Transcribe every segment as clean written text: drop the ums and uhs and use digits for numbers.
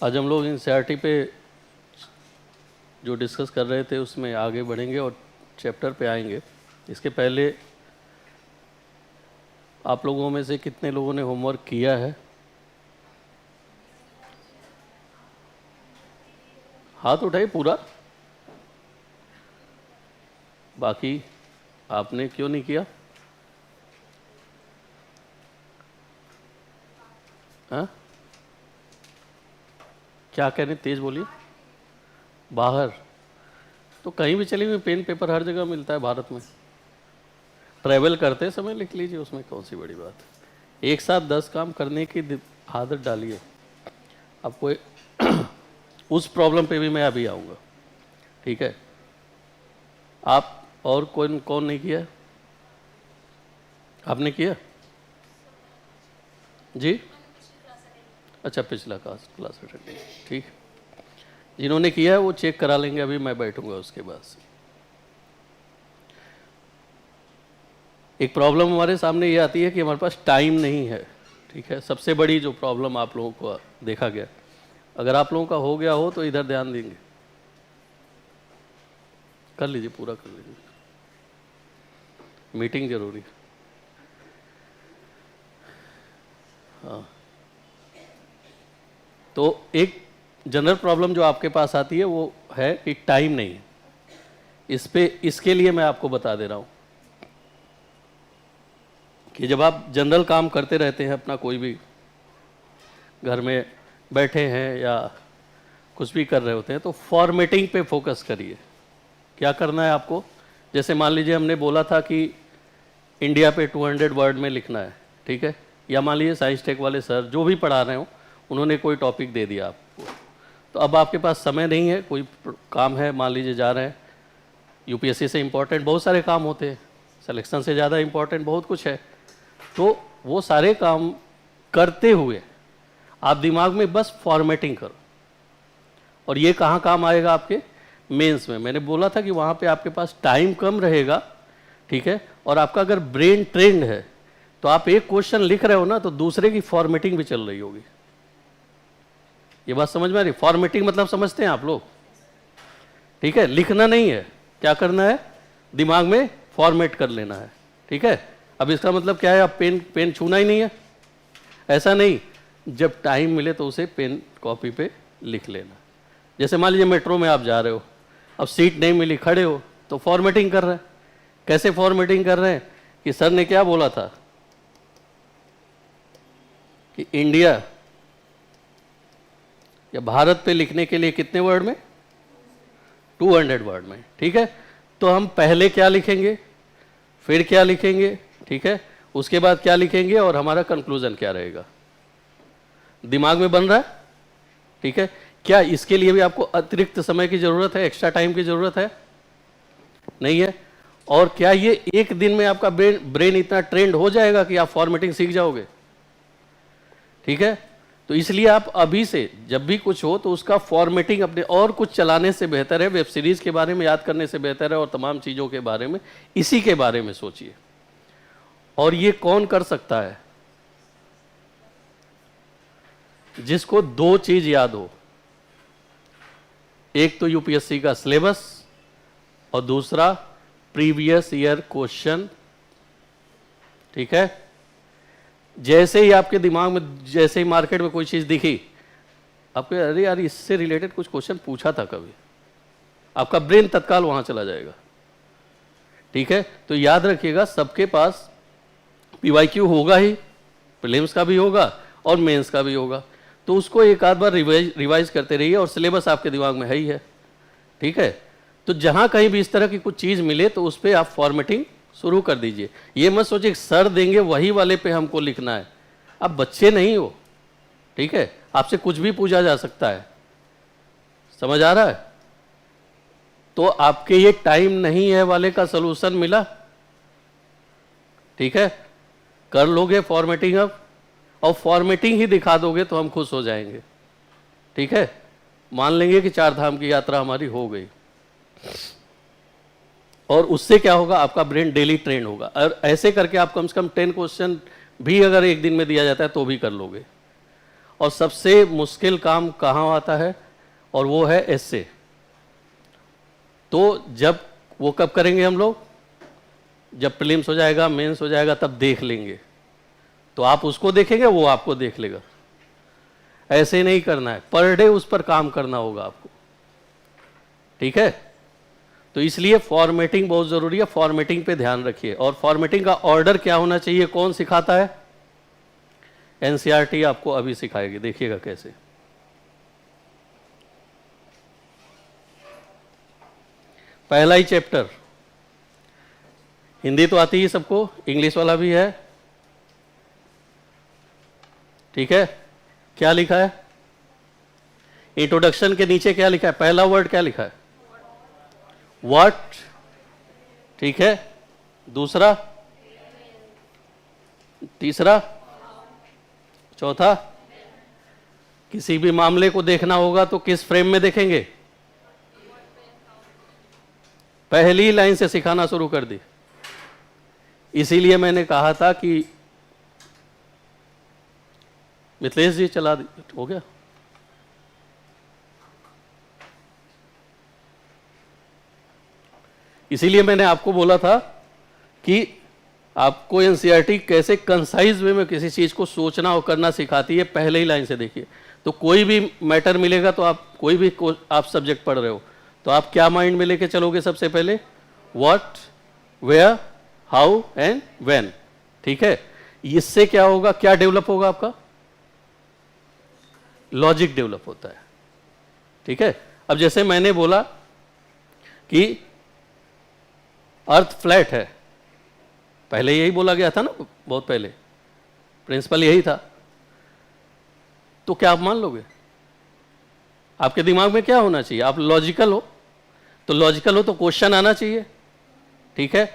आज हम लोग एनसीईआरटी पे जो डिस्कस कर रहे थे उसमें आगे बढ़ेंगे और चैप्टर पे आएंगे। इसके पहले आप लोगों में से कितने लोगों ने होमवर्क किया है? हाथ उठाइए पूरा। बाकी आपने क्यों नहीं किया? हाँ, क्या कह रहे, तेज बोलिए। बाहर तो कहीं भी चलिए, पेन पेपर हर जगह मिलता है भारत में। ट्रैवल करते समय लिख लीजिए, उसमें कौन सी बड़ी बात है। एक साथ 10 काम करने की आदत डालिए। आपको उस प्रॉब्लम पे भी मैं अभी आऊँगा, ठीक है? आप और कौन नहीं किया? आपने किया जी? अच्छा, पिछला क्लास अटेंड, ठीक। जिन्होंने किया है वो चेक करा लेंगे, अभी मैं बैठूंगा उसके बाद से। एक प्रॉब्लम हमारे सामने ये आती है कि हमारे पास टाइम नहीं है, ठीक है? सबसे बड़ी जो प्रॉब्लम आप लोगों को देखा गया, अगर आप लोगों का हो गया हो तो इधर ध्यान देंगे, कर लीजिए, पूरा कर लीजिए, मीटिंग जरूरी है। हाँ, तो एक जनरल प्रॉब्लम जो आपके पास आती है वो है कि टाइम नहीं है। इसके लिए मैं आपको बता दे रहा हूँ कि जब आप जनरल काम करते रहते हैं, अपना कोई भी घर में बैठे हैं या कुछ भी कर रहे होते हैं, तो फॉर्मेटिंग पे फोकस करिए। क्या करना है आपको? जैसे मान लीजिए हमने बोला था कि इंडिया पे 200 वर्ड में लिखना है, ठीक है? या मान लीजिए साइंस टेक वाले सर जो भी पढ़ा रहे हो, उन्होंने कोई टॉपिक दे दिया आपको, तो अब आपके पास समय नहीं है, कोई काम है, मान लीजिए जा रहे हैं, यूपीएससी से इम्पोर्टेंट बहुत सारे काम होते हैं, सिलेक्शन से ज़्यादा इम्पोर्टेंट बहुत कुछ है, तो वो सारे काम करते हुए आप दिमाग में बस फॉर्मेटिंग करो। और ये कहाँ काम आएगा? आपके मेंस में। मैंने बोला था कि वहाँ पे आपके पास टाइम कम रहेगा, ठीक है? और आपका अगर ब्रेन ट्रेंड है तो आप एक क्वेश्चन लिख रहे हो ना, तो दूसरे की फॉर्मेटिंग भी चल रही होगी। ये बात समझ में आ रही? फॉर्मेटिंग मतलब समझते हैं आप लोग, ठीक है? लिखना नहीं है, क्या करना है? दिमाग में फॉर्मेट कर लेना है, ठीक है? अब इसका मतलब क्या है? आप पेन छूना ही नहीं है, ऐसा नहीं। जब टाइम मिले तो उसे पेन कॉपी पे लिख लेना। जैसे मान लीजिए मेट्रो में आप जा रहे हो, अब सीट नहीं मिली, खड़े हो, तो फॉर्मेटिंग कर रहे हैं। कैसे फॉर्मेटिंग कर रहे हैं कि सर ने क्या बोला था कि इंडिया या भारत पे लिखने के लिए कितने वर्ड में? 200 वर्ड में, ठीक है? तो हम पहले क्या लिखेंगे, फिर क्या लिखेंगे, ठीक है? उसके बाद क्या लिखेंगे और हमारा कंक्लूजन क्या रहेगा? दिमाग में बन रहा है, ठीक है? क्या इसके लिए भी आपको अतिरिक्त समय की जरूरत है, एक्स्ट्रा टाइम की जरूरत है? नहीं है। और क्या ये एक दिन में आपका ब्रेन इतना ट्रेंड हो जाएगा कि आप फॉर्मेटिंग सीख जाओगे? ठीक है? तो इसलिए आप अभी से जब भी कुछ हो तो उसका फॉर्मेटिंग अपने, और कुछ चलाने से बेहतर है, वेब सीरीज के बारे में याद करने से बेहतर है, और तमाम चीज़ों के बारे में, इसी के बारे में सोचिए। और ये कौन कर सकता है? जिसको दो चीज याद हो, एक तो यूपीएससी का सिलेबस और दूसरा प्रीवियस ईयर क्वेश्चन, ठीक है? जैसे ही आपके दिमाग में, जैसे ही मार्केट में कोई चीज दिखी आपको, अरे यार इससे रिलेटेड कुछ क्वेश्चन पूछा था कभी, आपका ब्रेन तत्काल वहां चला जाएगा, ठीक है? तो याद रखिएगा, सबके पास पीवाईक्यू होगा ही, प्रीलिम्स का भी होगा और मेंस का भी होगा, तो उसको एक आध बार रिवाइज करते रहिए, और सिलेबस आपके दिमाग में है ही है, ठीक है? तो जहां कहीं भी इस तरह की कुछ चीज मिले तो उस पर आप फॉर्मेटिंग शुरू कर दीजिए। ये मत सोचिए सर देंगे वही वाले पे हमको लिखना है। आप बच्चे नहीं हो, ठीक है? आपसे कुछ भी पूछा जा सकता है, समझ आ रहा है? तो आपके ये टाइम नहीं है वाले का सलूशन मिला, ठीक है? कर लोगे फॉर्मेटिंग अब, और फॉर्मेटिंग ही दिखा दोगे तो हम खुश हो जाएंगे, ठीक है? मान लेंगे कि 4 धाम की यात्रा हमारी हो गई, और उससे क्या होगा? आपका ब्रेन डेली ट्रेन होगा। और ऐसे करके आप कम से कम 10 क्वेश्चन भी अगर एक दिन में दिया जाता है तो भी कर लोगे। और सबसे मुश्किल काम कहाँ आता है, और वो है एसे। तो जब वो कब करेंगे हम लोग, जब प्रीलिम्स हो जाएगा, मेंस हो जाएगा, तब देख लेंगे। तो आप उसको देखेंगे, वो आपको देख लेगा। ऐसे नहीं करना है, पर डे उस पर काम करना होगा आपको, ठीक है। तो इसलिए फॉर्मेटिंग बहुत जरूरी है, फॉर्मेटिंग पे ध्यान रखिए। और फॉर्मेटिंग का ऑर्डर क्या होना चाहिए, कौन सिखाता है, एनसीईआरटी आपको अभी सिखाएगी, देखिएगा कैसे। पहला ही चैप्टर, हिंदी तो आती ही सबको, इंग्लिश वाला भी है, ठीक है। क्या लिखा है इंट्रोडक्शन के नीचे, क्या लिखा है, पहला वर्ड क्या लिखा है, व्हाट, ठीक है। दूसरा, तीसरा, चौथा। किसी भी मामले को देखना होगा तो किस फ्रेम में देखेंगे, पहली लाइन से सिखाना शुरू कर दी। इसीलिए मैंने कहा था कि मिथिलेश जी चला दी, हो गया। इसीलिए मैंने आपको बोला था कि आपको एनसीईआरटी कैसे कंसाइज वे में किसी चीज को सोचना और करना सिखाती है, पहले ही लाइन से देखिए। तो कोई भी मैटर मिलेगा, तो आप कोई भी आप सब्जेक्ट पढ़ रहे हो, तो आप क्या माइंड में लेके चलोगे, सबसे पहले what, where, how and when, ठीक है। इससे क्या होगा, क्या डेवलप होगा, आपका लॉजिक डेवलप होता है, ठीक है। अब जैसे मैंने बोला कि अर्थ फ्लैट है, पहले यही बोला गया था ना, बहुत पहले प्रिंसिपल यही था, तो क्या आप मान लोगे, आपके दिमाग में क्या होना चाहिए, आप लॉजिकल हो, तो लॉजिकल हो तो क्वेश्चन आना चाहिए, ठीक है।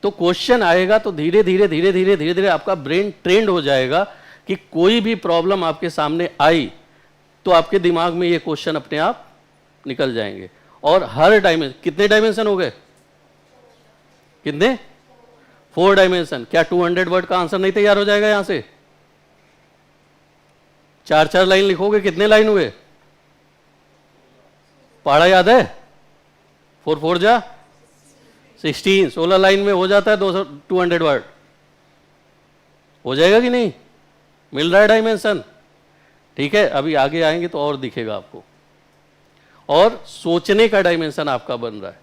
तो क्वेश्चन आएगा तो धीरे धीरे धीरे धीरे धीरे धीरे आपका ब्रेन ट्रेंड हो जाएगा कि कोई भी प्रॉब्लम आपके सामने आई तो आपके दिमाग में ये क्वेश्चन अपने आप निकल जाएंगे। और हर डायमेंशन, कितने डायमेंशन हो गए, कितने, 4 डायमेंशन। क्या 200 वर्ड का आंसर नहीं तैयार हो जाएगा यहां से, 4-4 लाइन लिखोगे, कितने लाइन हुए, पढ़ा याद है, 4 जा 16, 16 लाइन में हो जाता है 200 वर्ड, हो जाएगा कि नहीं, मिल रहा है डायमेंशन, ठीक है। अभी आगे आएंगे तो और दिखेगा आपको, और सोचने का डायमेंशन आपका बन रहा है।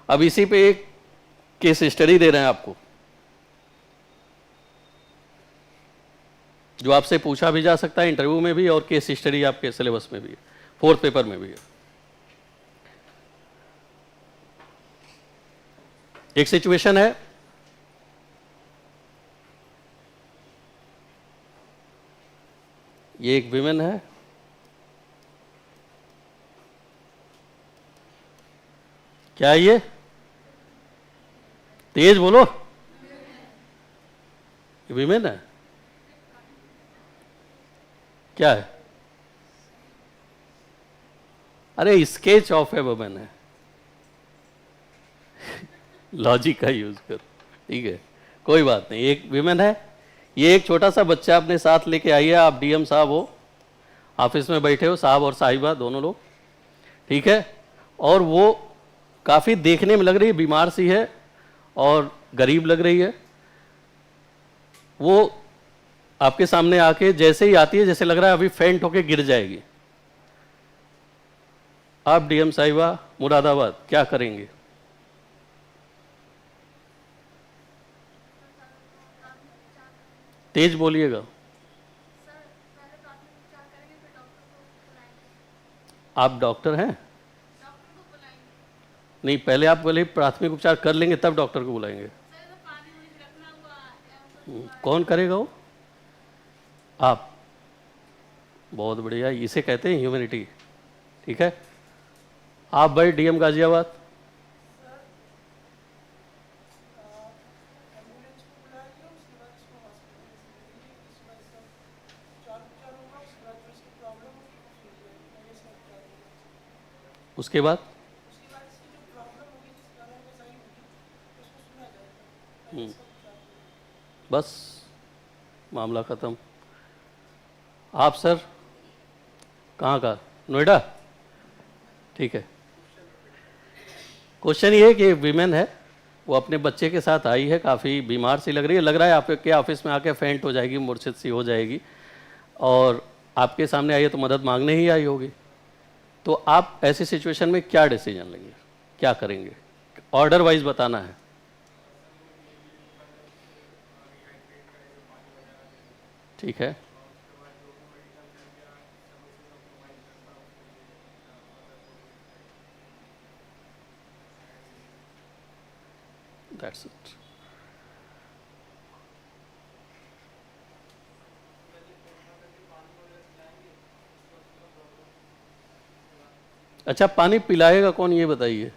अब इसी पे एक केस स्टडी दे रहे हैं आपको, जो आपसे पूछा भी जा सकता है इंटरव्यू में भी, और केस स्टडी आपके सिलेबस में भी है, 4th पेपर में भी है। एक सिचुएशन है, ये एक विमेन है, क्या है ये, तेज बोलो, विमेन है, क्या है, अरे स्केच ऑफ ए वुमेन है, लॉजिक का यूज करो, ठीक है, कोई बात नहीं। एक विमेन है, ये एक छोटा सा बच्चा अपने साथ लेके आई है, आप डीएम साहब हो, ऑफिस में बैठे हो, साहब और साहिबा दोनों लोग, ठीक है। और वो काफ़ी देखने में लग रही है बीमार सी है और गरीब लग रही है। वो आपके सामने आके जैसे ही आती है, जैसे लग रहा है अभी फेंट होके गिर जाएगी। आप डीएम साहिबा मुरादाबाद क्या करेंगे? तेज बोलिएगा। आप डॉक्टर हैं? नहीं, पहले आप बोले प्राथमिक उपचार कर लेंगे तब डॉक्टर को बुलाएंगे। कौन करेगा वो? आप। बहुत बढ़िया, इसे कहते हैं ह्यूमैनिटी, ठीक है। आप भाई डीएम गाजियाबाद। उसके बाद बस मामला खत्म। आप सर कहाँ का? नोएडा? ठीक है। क्वेश्चन ये है कि विमेन है, वो अपने बच्चे के साथ आई है, काफ़ी बीमार सी लग रहा है आपके ऑफिस में आके फेंट हो जाएगी, मूर्छित सी हो जाएगी, और आपके सामने आई है तो मदद मांगने ही आई होगी। तो आप ऐसी सिचुएशन में क्या डिसीजन लेंगे, क्या करेंगे? ऑर्डर वाइज बताना है। ठीक है। That's it. अच्छा, पानी पिलाएगा कौन ये बताइए?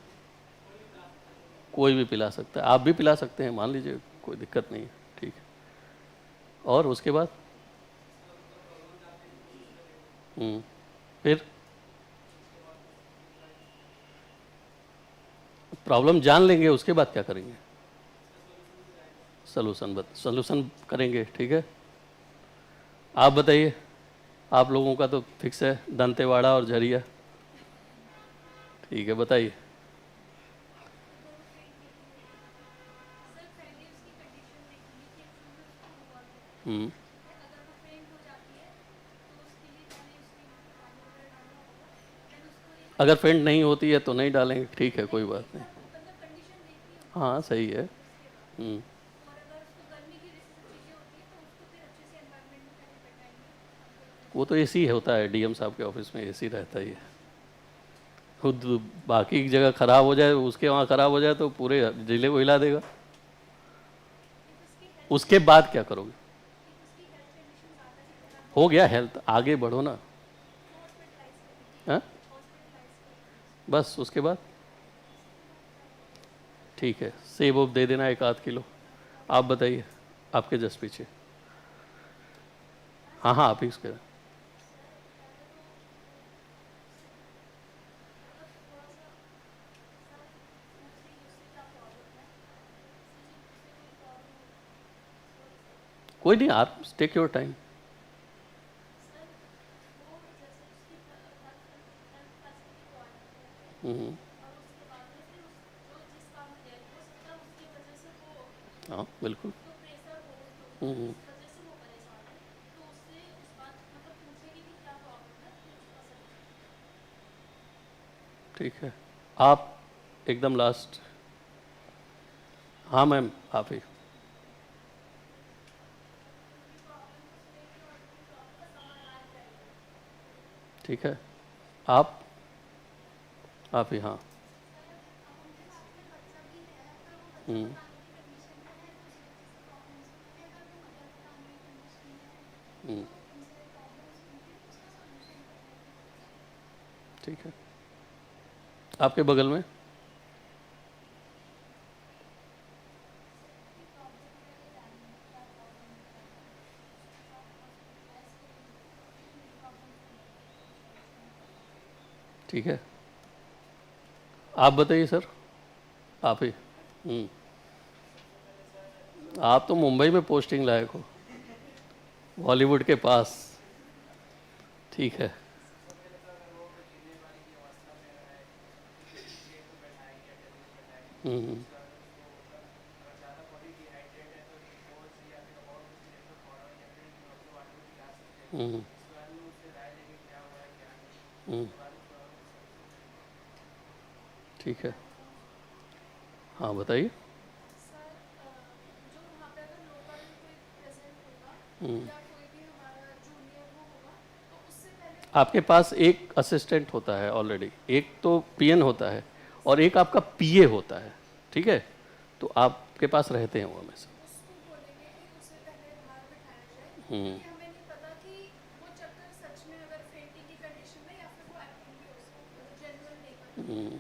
कोई भी पिला सकता है, आप भी पिला सकते हैं, मान लीजिए, कोई दिक्कत नहीं है। ठीक है। और उसके बाद? फिर प्रॉब्लम जान लेंगे, उसके बाद क्या करेंगे? सॉल्यूशन करेंगे। ठीक है। आप बताइए, आप लोगों का तो फिक्स है दंतेवाड़ा और झरिया। ठीक है, बताइए। हम्म। अगर फेंट नहीं होती है तो नहीं डालेंगे, ठीक है, कोई बात नहीं। हाँ, सही है। वो तो एसी होता है, डीएम साहब के ऑफिस में एसी रहता ही है। खुद बाकी की जगह खराब हो जाए, उसके वहाँ खराब हो जाए तो पूरे जिले को हिला देगा। उसके बाद क्या करोगे? हो गया हेल्थ, आगे बढ़ो ना। हाँ, बस उसके बाद ठीक है, सेब वोब दे देना 1 आध किलो। आप बताइए, आपके जस्ट पीछे। हाँ हाँ, आप ही उसके। कोई नहीं, आप टेक योर टाइम। हाँ, बिल्कुल। ठीक है। आप एकदम लास्ट। हाँ मैम, आप ही। ठीक है। आप ही, हाँ। हम्म। हम्म। ठीक है। आपके बगल में? ठीक है। आप बताइए सर। आप ही। आप तो मुंबई में पोस्टिंग लायक हो, बॉलीवुड के पास। ठीक है। हम्म। हम्म। हम्म। ठीक है। हाँ, बताइए। हम्म। आपके पास एक असिस्टेंट होता है ऑलरेडी, एक तो पीएन होता है और एक आपका पीए होता है। ठीक है, तो आपके पास रहते हैं वो हमेशा। हम्म। हम्म।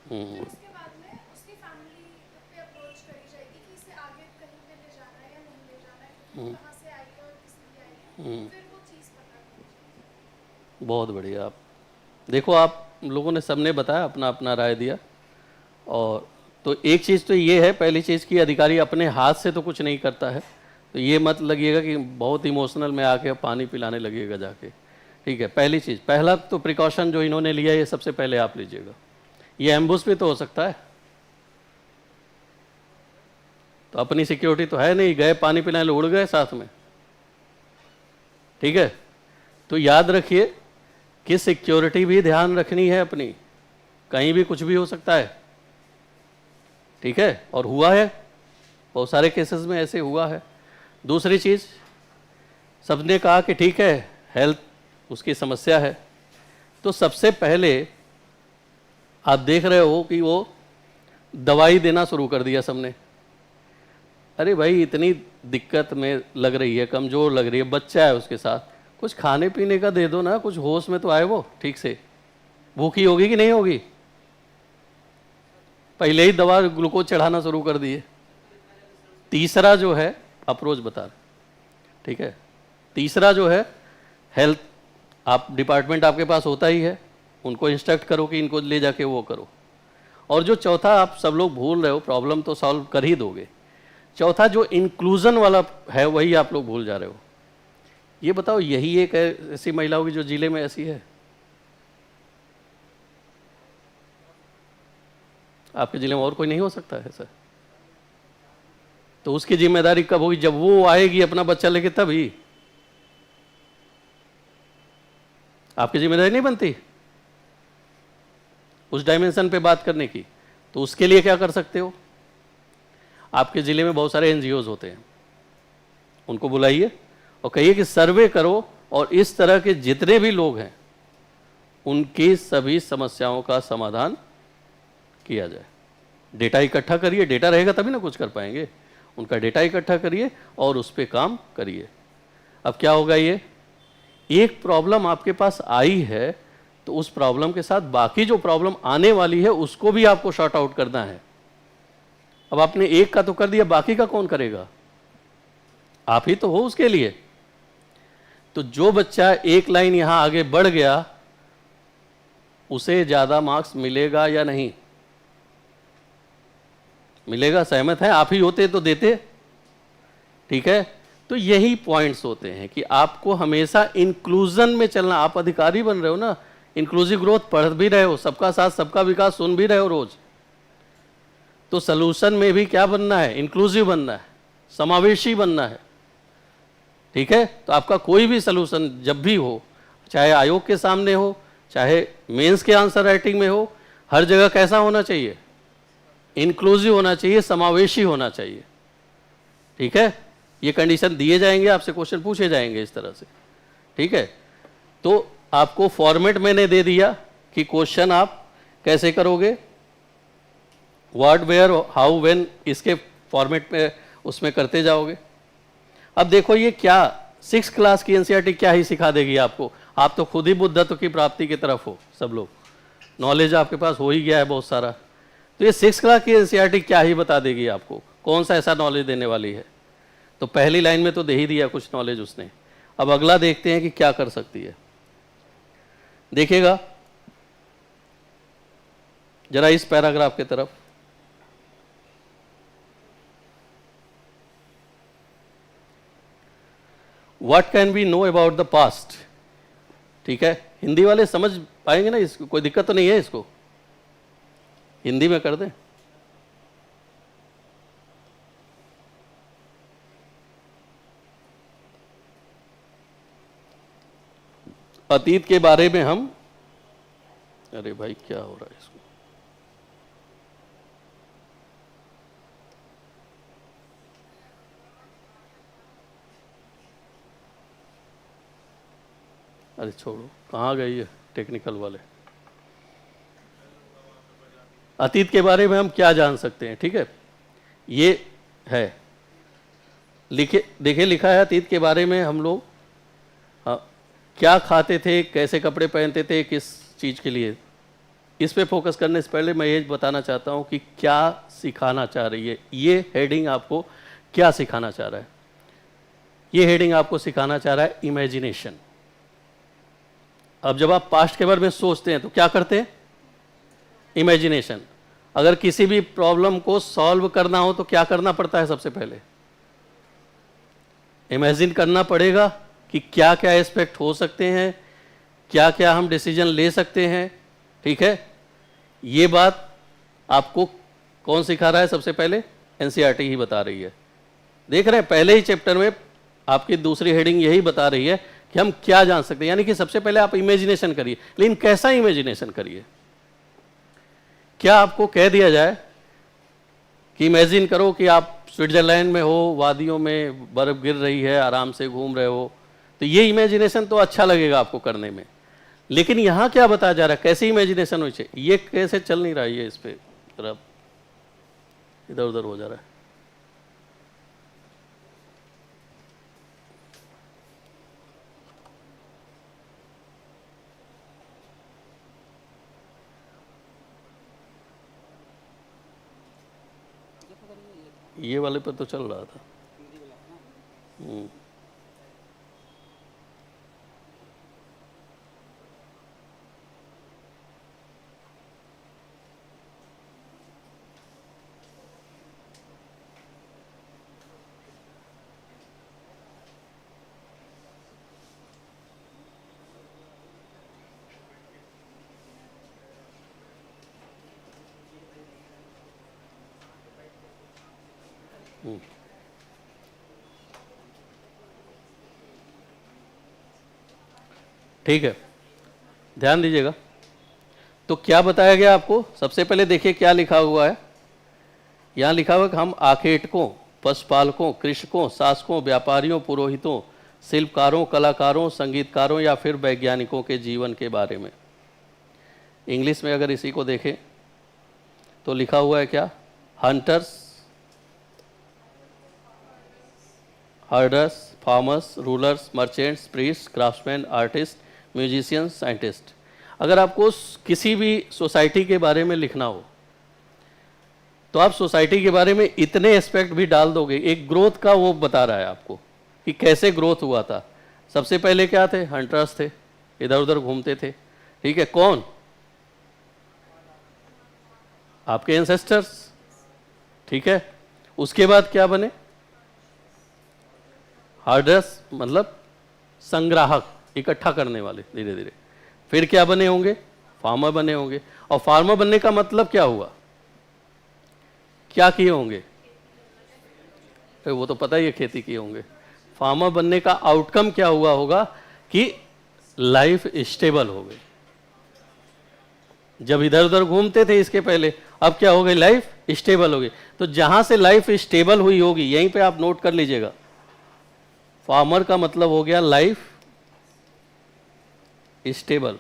हम्म। हम्म। हम्म। बहुत बढ़िया। आप देखो, आप लोगों ने सबने बताया, अपना अपना राय दिया, और तो एक चीज़ तो ये है, पहली चीज़ कि अधिकारी अपने हाथ से तो कुछ नहीं करता है, तो ये मत लगिएगा कि बहुत इमोशनल में आके पानी पिलाने लगिएगा जाके, ठीक है। पहली चीज़, पहला तो प्रिकॉशन जो इन्होंने लिया ये सबसे पहले आप लीजिएगा। ये एम्बुश भी तो हो सकता है, तो अपनी सिक्योरिटी तो है नहीं, गए पानी पिलाने उड़ गए साथ में, ठीक है। तो याद रखिए कि सिक्योरिटी भी ध्यान रखनी है अपनी, कहीं भी कुछ भी हो सकता है, ठीक है। और हुआ है, बहुत सारे केसेस में ऐसे हुआ है। दूसरी चीज़, सबने कहा कि ठीक है हेल्थ उसकी समस्या है, तो सबसे पहले आप देख रहे हो कि वो दवाई देना शुरू कर दिया सबने। अरे भाई इतनी दिक्कत में लग रही है, कमज़ोर लग रही है, बच्चा है उसके साथ, कुछ खाने पीने का दे दो ना, कुछ होश में तो आए वो ठीक से। भूखी होगी कि नहीं होगी? पहले ही दवा ग्लूकोज चढ़ाना शुरू कर दिए। तीसरा जो है अप्रोच बता रहे, ठीक है। तीसरा जो है हेल्थ, आप डिपार्टमेंट आपके पास होता ही है, उनको इंस्ट्रक्ट करो कि इनको ले जाके वो करो। और जो चौथा आप सब लोग भूल रहे हो, प्रॉब्लम तो सॉल्व कर ही दोगे, चौथा जो इंक्लूजन वाला है वही आप लोग भूल जा रहे हो। ये बताओ, यही एक ऐसी महिला होगी जो जिले में ऐसी है? आपके जिले में और कोई नहीं हो सकता है सर? तो उसकी जिम्मेदारी कब होगी? जब वो आएगी अपना बच्चा लेके तभी। आपकी जिम्मेदारी नहीं बनती उस डायमेंशन पे बात करने की? तो उसके लिए क्या कर सकते हो? आपके ज़िले में बहुत सारे एनजीओज होते हैं, उनको बुलाइए और कहिए कि सर्वे करो और इस तरह के जितने भी लोग हैं उनकी सभी समस्याओं का समाधान किया जाए। डेटा इकट्ठा करिए, डेटा रहेगा तभी ना कुछ कर पाएंगे। उनका डेटा इकट्ठा करिए और उस पर काम करिए। अब क्या होगा, ये एक प्रॉब्लम आपके पास आई है तो उस प्रॉब्लम के साथ बाकी जो प्रॉब्लम आने वाली है उसको भी आपको शॉर्ट आउट करना है। अब आपने एक का तो कर दिया, बाकी का कौन करेगा? आप ही तो हो उसके लिए। तो जो बच्चा एक लाइन यहां आगे बढ़ गया उसे ज्यादा मार्क्स मिलेगा या नहीं मिलेगा? सहमत है? आप ही होते तो देते, ठीक है। तो यही पॉइंट्स होते हैं कि आपको हमेशा इंक्लूजन में चलना। आप अधिकारी बन रहे हो ना, इंक्लूसिव ग्रोथ पढ़ भी रहे हो, सबका साथ सबका विकास सुन भी रहे हो रोज, तो सलूशन में भी क्या बनना है? इंक्लूसिव बनना है, समावेशी बनना है, ठीक है। तो आपका कोई भी सलूशन जब भी हो, चाहे आयोग के सामने हो, चाहे मेंस के आंसर राइटिंग में हो, हर जगह कैसा होना चाहिए? इंक्लूसिव होना चाहिए, समावेशी होना चाहिए, ठीक है। ये कंडीशन दिए जाएंगे, आपसे क्वेश्चन पूछे जाएंगे इस तरह से, ठीक है। तो आपको फॉर्मेट मैंने दे दिया कि क्वेश्चन आप कैसे करोगे, व्हाट, वेयर, हाउ, व्हेन, इसके फॉर्मेट में उसमें करते जाओगे। अब देखो ये क्या 6 क्लास की एनसीईआरटी क्या ही सिखा देगी आपको? आप तो खुद ही बुद्धत्व की प्राप्ति की तरफ हो, सब लोग नॉलेज आपके पास हो ही गया है बहुत सारा। तो ये 6 क्लास की एनसीईआरटी क्या ही बता देगी आपको? कौन सा ऐसा नॉलेज देने वाली है? तो पहली लाइन में तो दे ही दिया कुछ नॉलेज उसने। अब अगला देखते हैं कि क्या कर सकती है। देखिएगा जरा इस पैराग्राफ की तरफ। What can we know about the past? ठीक है, हिंदी वाले समझ पाएंगे ना इसको? कोई दिक्कत तो नहीं है इसको? हिंदी में कर दें। अतीत के बारे में हम, अरे भाई क्या हो रहा है इसको? अरे छोड़ो, कहाँ गई है टेक्निकल वाले? अतीत के बारे में हम क्या जान सकते हैं, ठीक है। ये है देखिए लिखा है अतीत के बारे में हम लोग क्या खाते थे, कैसे कपड़े पहनते थे, किस चीज़ के लिए। इस पे फोकस करने से पहले मैं ये बताना चाहता हूँ कि क्या सिखाना चाह रही है ये हेडिंग, आपको क्या सिखाना चाह रहा है। ये हेडिंग आपको सिखाना चाह रहा है इमेजिनेशन। अब जब आप पास्ट के बारे में सोचते हैं तो क्या करते हैं? इमेजिनेशन। अगर किसी भी प्रॉब्लम को सॉल्व करना हो तो क्या करना पड़ता है? सबसे पहले इमेजिन करना पड़ेगा कि क्या क्या एस्पेक्ट हो सकते हैं, क्या क्या हम डिसीजन ले सकते हैं। ठीक है, ये बात आपको कौन सिखा रहा है? सबसे पहले एनसीईआरटी ही बता रही है। देख रहे हैं, पहले ही चैप्टर में आपकी दूसरी हेडिंग यही बता रही है कि हम क्या जान सकते हैं। यानी कि सबसे पहले आप इमेजिनेशन करिए, लेकिन कैसा इमेजिनेशन करिए? क्या आपको कह दिया जाए कि इमेजिन करो कि आप स्विट्जरलैंड में हो, वादियों में बर्फ गिर रही है, आराम से घूम रहे हो, तो ये इमेजिनेशन तो अच्छा लगेगा आपको करने में। लेकिन यहां क्या बताया जा रहा है, कैसी इमेजिनेशन होनी चाहिए? ये कैसे चल नहीं रहा है, ये इस पे तरफ इधर उधर हो जा रहा है। ये वाले पर तो चल रहा था। ठीक है, ध्यान दीजिएगा। तो क्या बताया गया आपको? सबसे पहले देखिए क्या लिखा हुआ है। यहां लिखा हुआ है कि हम आखेटकों, पशुपालकों, कृषकों, शासकों, व्यापारियों, पुरोहितों, शिल्पकारों, कलाकारों, संगीतकारों या फिर वैज्ञानिकों के जीवन के बारे में। इंग्लिश में अगर इसी को देखें तो लिखा हुआ है क्या? Hunters, herders, farmers, rulers, merchants, priest, craftsman, artist, musicians, scientist. अगर आपको किसी भी सोसाइटी के बारे में लिखना हो तो आप सोसाइटी के बारे में इतने एस्पेक्ट भी डाल दोगे। एक ग्रोथ का वो बता रहा है आपको कि कैसे ग्रोथ हुआ था। सबसे पहले क्या थे? हंटर्स थे, इधर उधर घूमते थे। ठीक है, कौन? आपके एंसेस्टर्स। ठीक है, उसके बाद क्या बने? हर्डर्स मतलब संग्राहक, इकट्ठा करने वाले धीरे धीरे। फिर क्या बने होंगे? फार्मर बने होंगे। और फार्मर बनने का मतलब क्या हुआ? क्या किए होंगे? वो तो पता ही है, खेती किए होंगे। फार्मर बनने का आउटकम क्या हुआ होगा कि लाइफ स्टेबल हो गई। जब इधर उधर घूमते थे इसके पहले, अब क्या हो गई? लाइफ स्टेबल हो गई। तो जहां से लाइफ स्टेबल हुई होगी, यहीं पे आप नोट कर लीजिएगा। फार्मर का मतलब हो गया लाइफ स्टेबल,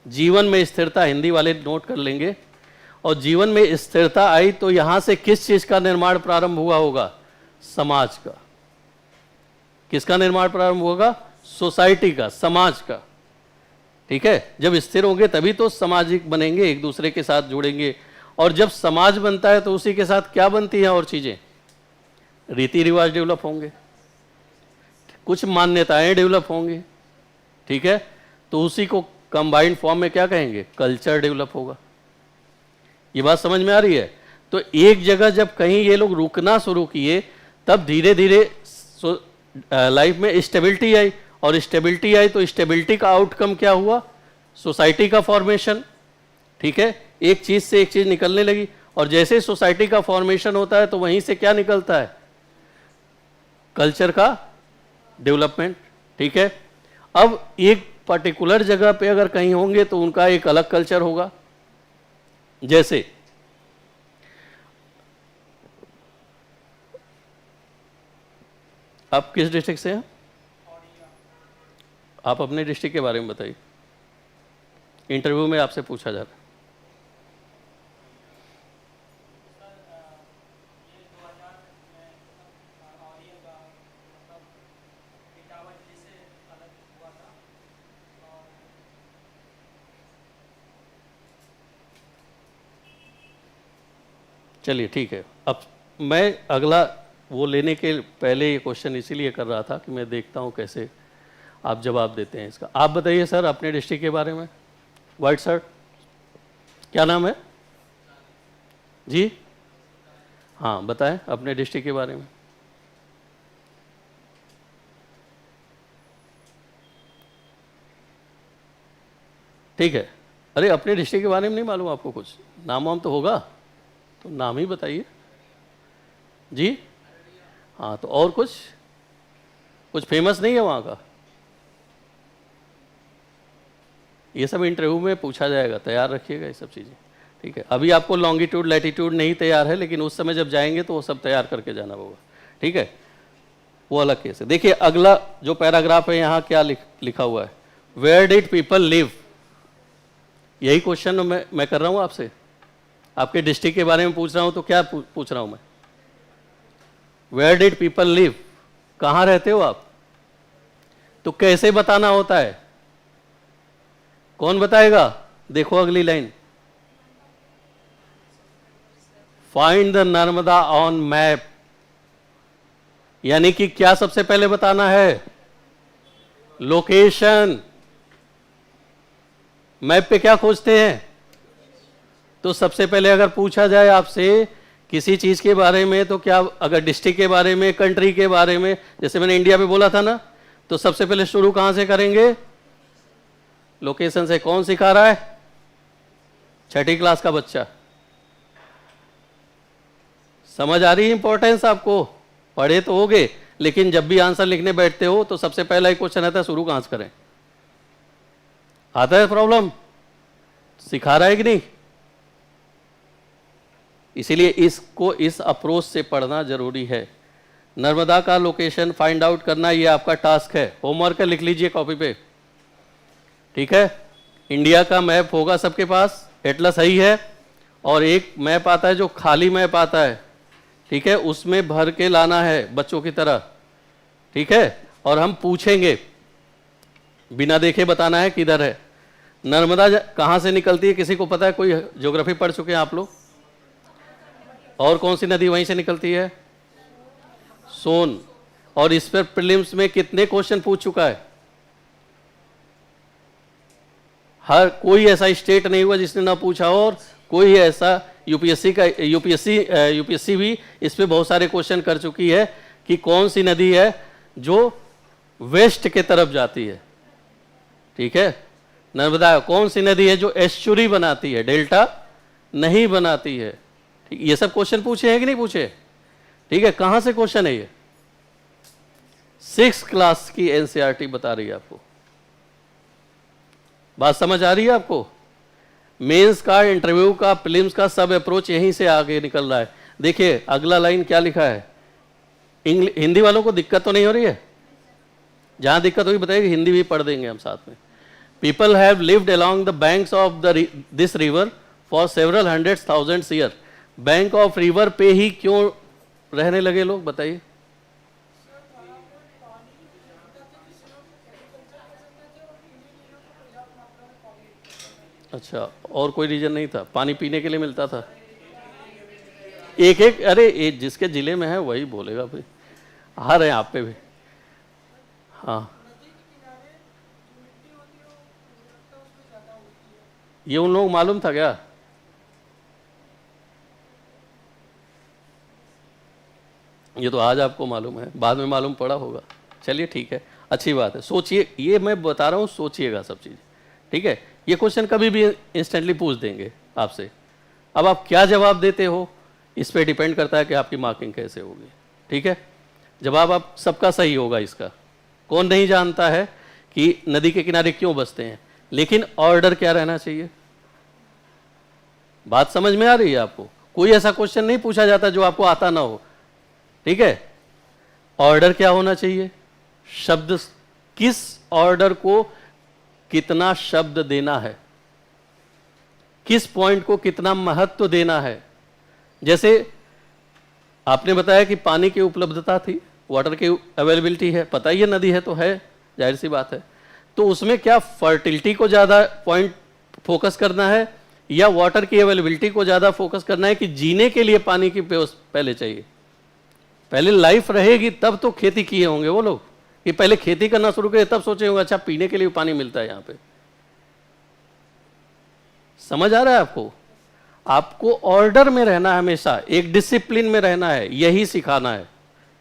जीवन में स्थिरता। हिंदी वाले नोट कर लेंगे। और जीवन में स्थिरता आई तो यहां से किस चीज का निर्माण प्रारंभ हुआ होगा? समाज का। किसका निर्माण प्रारंभ होगा? सोसाइटी का, समाज का। ठीक है, जब स्थिर होंगे तभी तो सामाजिक बनेंगे, एक दूसरे के साथ जुड़ेंगे। और जब समाज बनता है तो उसी के साथ क्या बनती हैं और चीजें? रीति रिवाज डेवलप होंगे, कुछ मान्यताएं डेवलप होंगी। ठीक है, तो उसी को कंबाइंड फॉर्म में क्या कहेंगे? कल्चर डेवलप होगा। ये बात समझ में आ रही है? तो एक जगह जब कहीं ये लोग रुकना शुरू किए, तब धीरे धीरे लाइफ में स्टेबिलिटी आई। और स्टेबिलिटी आई तो स्टेबिलिटी का आउटकम क्या हुआ? सोसाइटी का फॉर्मेशन। ठीक है, एक चीज से एक चीज निकलने लगी। और जैसे सोसाइटी का फॉर्मेशन होता है तो वहीं से क्या निकलता है? कल्चर का डेवलपमेंट। ठीक है, अब एक पर्टिकुलर जगह पे अगर कहीं होंगे तो उनका एक अलग कल्चर होगा। जैसे आप किस डिस्ट्रिक्ट से हैं? आप अपने डिस्ट्रिक्ट के बारे में बताइए, इंटरव्यू में आपसे पूछा जा रहा है। चलिए ठीक है, अब मैं अगला वो लेने के पहले ये क्वेश्चन इसीलिए कर रहा था कि मैं देखता हूँ कैसे आप जवाब देते हैं इसका। आप बताइए सर अपने डिस्ट्रिक्ट के बारे में। वाइट शर्ट, क्या नाम है? जी हाँ, बताएं अपने डिस्ट्रिक्ट के बारे में। ठीक है, अरे अपने डिस्ट्रिक्ट के बारे में नहीं मालूम आपको कुछ? नाम वाम तो होगा, तो नाम ही बताइए। जी हाँ, तो और कुछ कुछ फेमस नहीं है वहाँ का? ये सब इंटरव्यू में पूछा जाएगा, तैयार रखिएगा ये सब चीज़ें। ठीक है, अभी आपको लॉन्गिट्यूड लैटिट्यूड नहीं तैयार है, लेकिन उस समय जब जाएंगे तो वो सब तैयार करके जाना होगा। ठीक है, वो अलग केस है। देखिए अगला जो पैराग्राफ है यहाँ क्या लिखा हुआ है, वेयर डिड पीपल लिव। यही क्वेश्चन मैं कर रहा हूँ आपसे, आपके डिस्ट्रिक्ट के बारे में पूछ रहा हूँ, तो क्या पूछ रहा हूँ मैं, वेयर डिड पीपल लिव, कहाँ रहते हो आप? तो कैसे बताना होता है, कौन बताएगा? देखो अगली line, find the Narmada on map. यानी कि क्या सबसे पहले बताना है? लोकेशन। मैप पे क्या खोजते हैं? तो सबसे पहले अगर पूछा जाए आपसे किसी चीज के बारे में, तो क्या, अगर डिस्ट्रिक्ट के बारे में, कंट्री के बारे में, जैसे मैंने इंडिया पे बोला था ना, तो सबसे पहले शुरू कहां से करेंगे? लोकेशन से। कौन सिखा रहा है? छठी क्लास का बच्चा। समझ आ रही है इंपॉर्टेंस आपको? पढ़े तो होगे, लेकिन जब भी आंसर लिखने बैठते हो तो सबसे पहला ही क्वेश्चन आता है, शुरू कहां से करें। आता है प्रॉब्लम? सिखा रहा है कि नहीं? इसीलिए इसको इस अप्रोच से पढ़ना जरूरी है। नर्मदा का लोकेशन फाइंड आउट करना, ये आपका टास्क है, होमवर्क है, लिख लीजिए कॉपी पे। ठीक है, इंडिया का मैप होगा सबके पास, एटलस ही है, और एक मैप आता है जो खाली मैप आता है, ठीक है, उसमें भर के लाना है बच्चों की तरह। ठीक है, और हम पूछेंगे, बिना देखे बताना है किधर है। नर्मदा कहाँ से निकलती है, किसी को पता है? कोई ज्योग्राफी पढ़ चुके हैं आप लोग? और कौन सी नदी वहीं से निकलती है? सोन। और इस पर प्रीलिम्स में कितने क्वेश्चन पूछ चुका है? हर कोई ऐसा स्टेट नहीं हुआ जिसने ना पूछा हो, और कोई ऐसा यूपीएससी भी इस पे बहुत सारे क्वेश्चन कर चुकी है कि कौन सी नदी है जो वेस्ट के तरफ जाती है। ठीक है, नर्मदा कौन सी नदी है जो एस्चुरी बनाती है, डेल्टा नहीं बनाती है। ठीक, ये सब क्वेश्चन पूछे हैं कि नहीं पूछे? ठीक है, कहां से क्वेश्चन है ये? 6th क्लास की एनसीईआरटी बता रही है आपको। बात समझ आ रही है आपको? मेंस का, इंटरव्यू का, प्रीलिम्स का सब अप्रोच यहीं से आगे निकल रहा है। देखिए अगला लाइन क्या लिखा है। हिंदी वालों को दिक्कत तो नहीं हो रही है? जहां दिक्कत होगी बताइए, हिंदी भी पढ़ देंगे हम साथ में। People have lived along the banks of this river for several hundreds thousands year. Bank of river पे ही क्यों रहने लगे लोग, बताइए? अच्छा, और कोई रीजन नहीं था? पानी पीने के लिए मिलता था? एक एक, अरे जिसके जिले में है वही बोलेगा भाई, आ रहे हैं आप पे भी। हाँ, ये उन लोग मालूम था क्या? ये तो आज आपको मालूम है, बाद में मालूम पड़ा होगा। चलिए ठीक है, अच्छी बात है। सोचिए, ये मैं बता रहा हूँ, सोचिएगा सब चीज़। ठीक है, ये क्वेश्चन कभी भी इंस्टेंटली पूछ देंगे आपसे। अब आप क्या जवाब देते हो इस पे डिपेंड करता है कि आपकी मार्किंग कैसे होगी। ठीक है, जवाब आप सबका सही होगा इसका। कौन नहीं जानता है कि नदी के किनारे क्यों बसते हैं, लेकिन ऑर्डर क्या रहना चाहिए? बात समझ में आ रही है आपको? कोई ऐसा क्वेश्चन नहीं पूछा जाता जो आपको आता ना हो। ठीक है, ऑर्डर क्या होना चाहिए? शब्द, किस ऑर्डर को कितना शब्द देना है, किस पॉइंट को कितना महत्व देना है। जैसे आपने बताया कि पानी की उपलब्धता थी, वाटर की अवेलेबिलिटी है, पता ही है नदी है तो है, जाहिर सी बात है। तो उसमें क्या फर्टिलिटी को ज़्यादा पॉइंट फोकस करना है, या वाटर की अवेलेबिलिटी को ज़्यादा फोकस करना है कि जीने के लिए पानी की पहले चाहिए? पहले लाइफ रहेगी तब तो खेती किए होंगे वो लोग, कि पहले खेती करना शुरू करें तब सोचे होंगे अच्छा पीने के लिए पानी मिलता है यहाँ पे। समझ आ रहा है आपको? आपको ऑर्डर में रहना है, हमेशा एक डिसिप्लिन में रहना है, यही सिखाना है।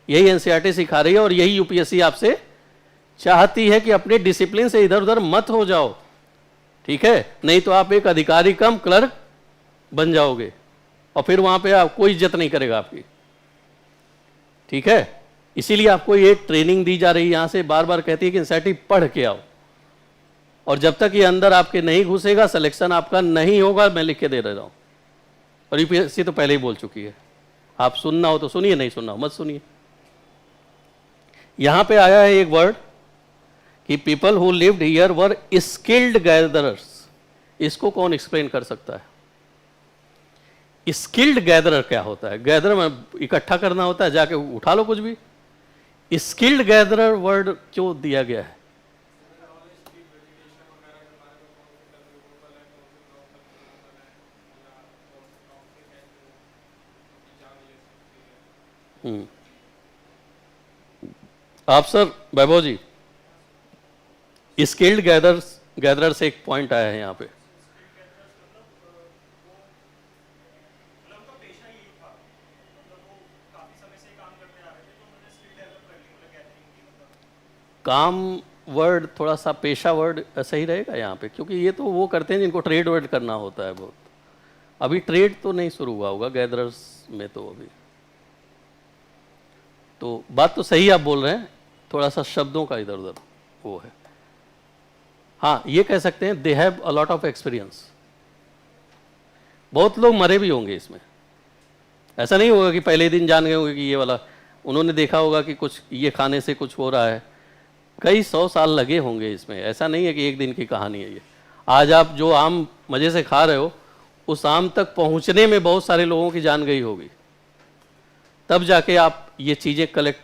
यही एनसीईआरटी सिखा रही है और यही यूपीएससी आपसे चाहती है कि अपने डिसिप्लिन से इधर उधर मत हो जाओ, ठीक है? नहीं तो आप एक अधिकारी कम क्लर्क बन जाओगे और फिर वहां पे आप कोई इज्जत नहीं करेगा आपकी, ठीक है? इसीलिए आपको ये ट्रेनिंग दी जा रही है, यहां से बार बार कहती है कि एनसीईआरटी पढ़ के आओ, और जब तक ये अंदर आपके नहीं घुसेगा सिलेक्शन आपका नहीं होगा, मैं लिख के दे रहा हूं। और यूपीएससी तो पहले ही बोल चुकी है। आप सुनना हो तो सुनिए, नहीं सुनना हो मत सुनिए। यहां पे आया है एक वर्ड कि people who lived here were skilled gatherers. इसको कौन एक्सप्लेन कर सकता है? स्किल्ड गैदरर क्या होता है? गैदर में इकट्ठा करना होता है, जाके उठा लो कुछ भी। स्किल्ड गैदरर वर्ड क्यों दिया गया है? आप सर वैभव जी, स्किल्ड गैदरर से एक पॉइंट आया है यहाँ पे। काम वर्ड थोड़ा सा पेशा वर्ड सही रहेगा यहाँ पे, क्योंकि ये तो वो करते हैं जिनको ट्रेड वर्ड करना होता है बहुत। अभी ट्रेड तो नहीं शुरू हुआ होगा गैदरर्स में, तो अभी तो बात तो सही आप बोल रहे हैं, थोड़ा सा शब्दों का इधर उधर वो है। हाँ, ये कह सकते हैं they have a lot of experience. बहुत लोग मरे भी होंगे इसमें, ऐसा नहीं होगा कि पहले दिन जान गए होंगे कि ये वाला, उन्होंने देखा होगा कि कुछ ये खाने से कुछ हो रहा है, कई 100 साल लगे होंगे इसमें। ऐसा नहीं है कि एक दिन की कहानी है ये। आज आप जो आम मज़े से खा रहे हो, उस आम तक पहुंचने में बहुत सारे लोगों की जान गई होगी, तब जाके आप ये चीज़ें कलेक्ट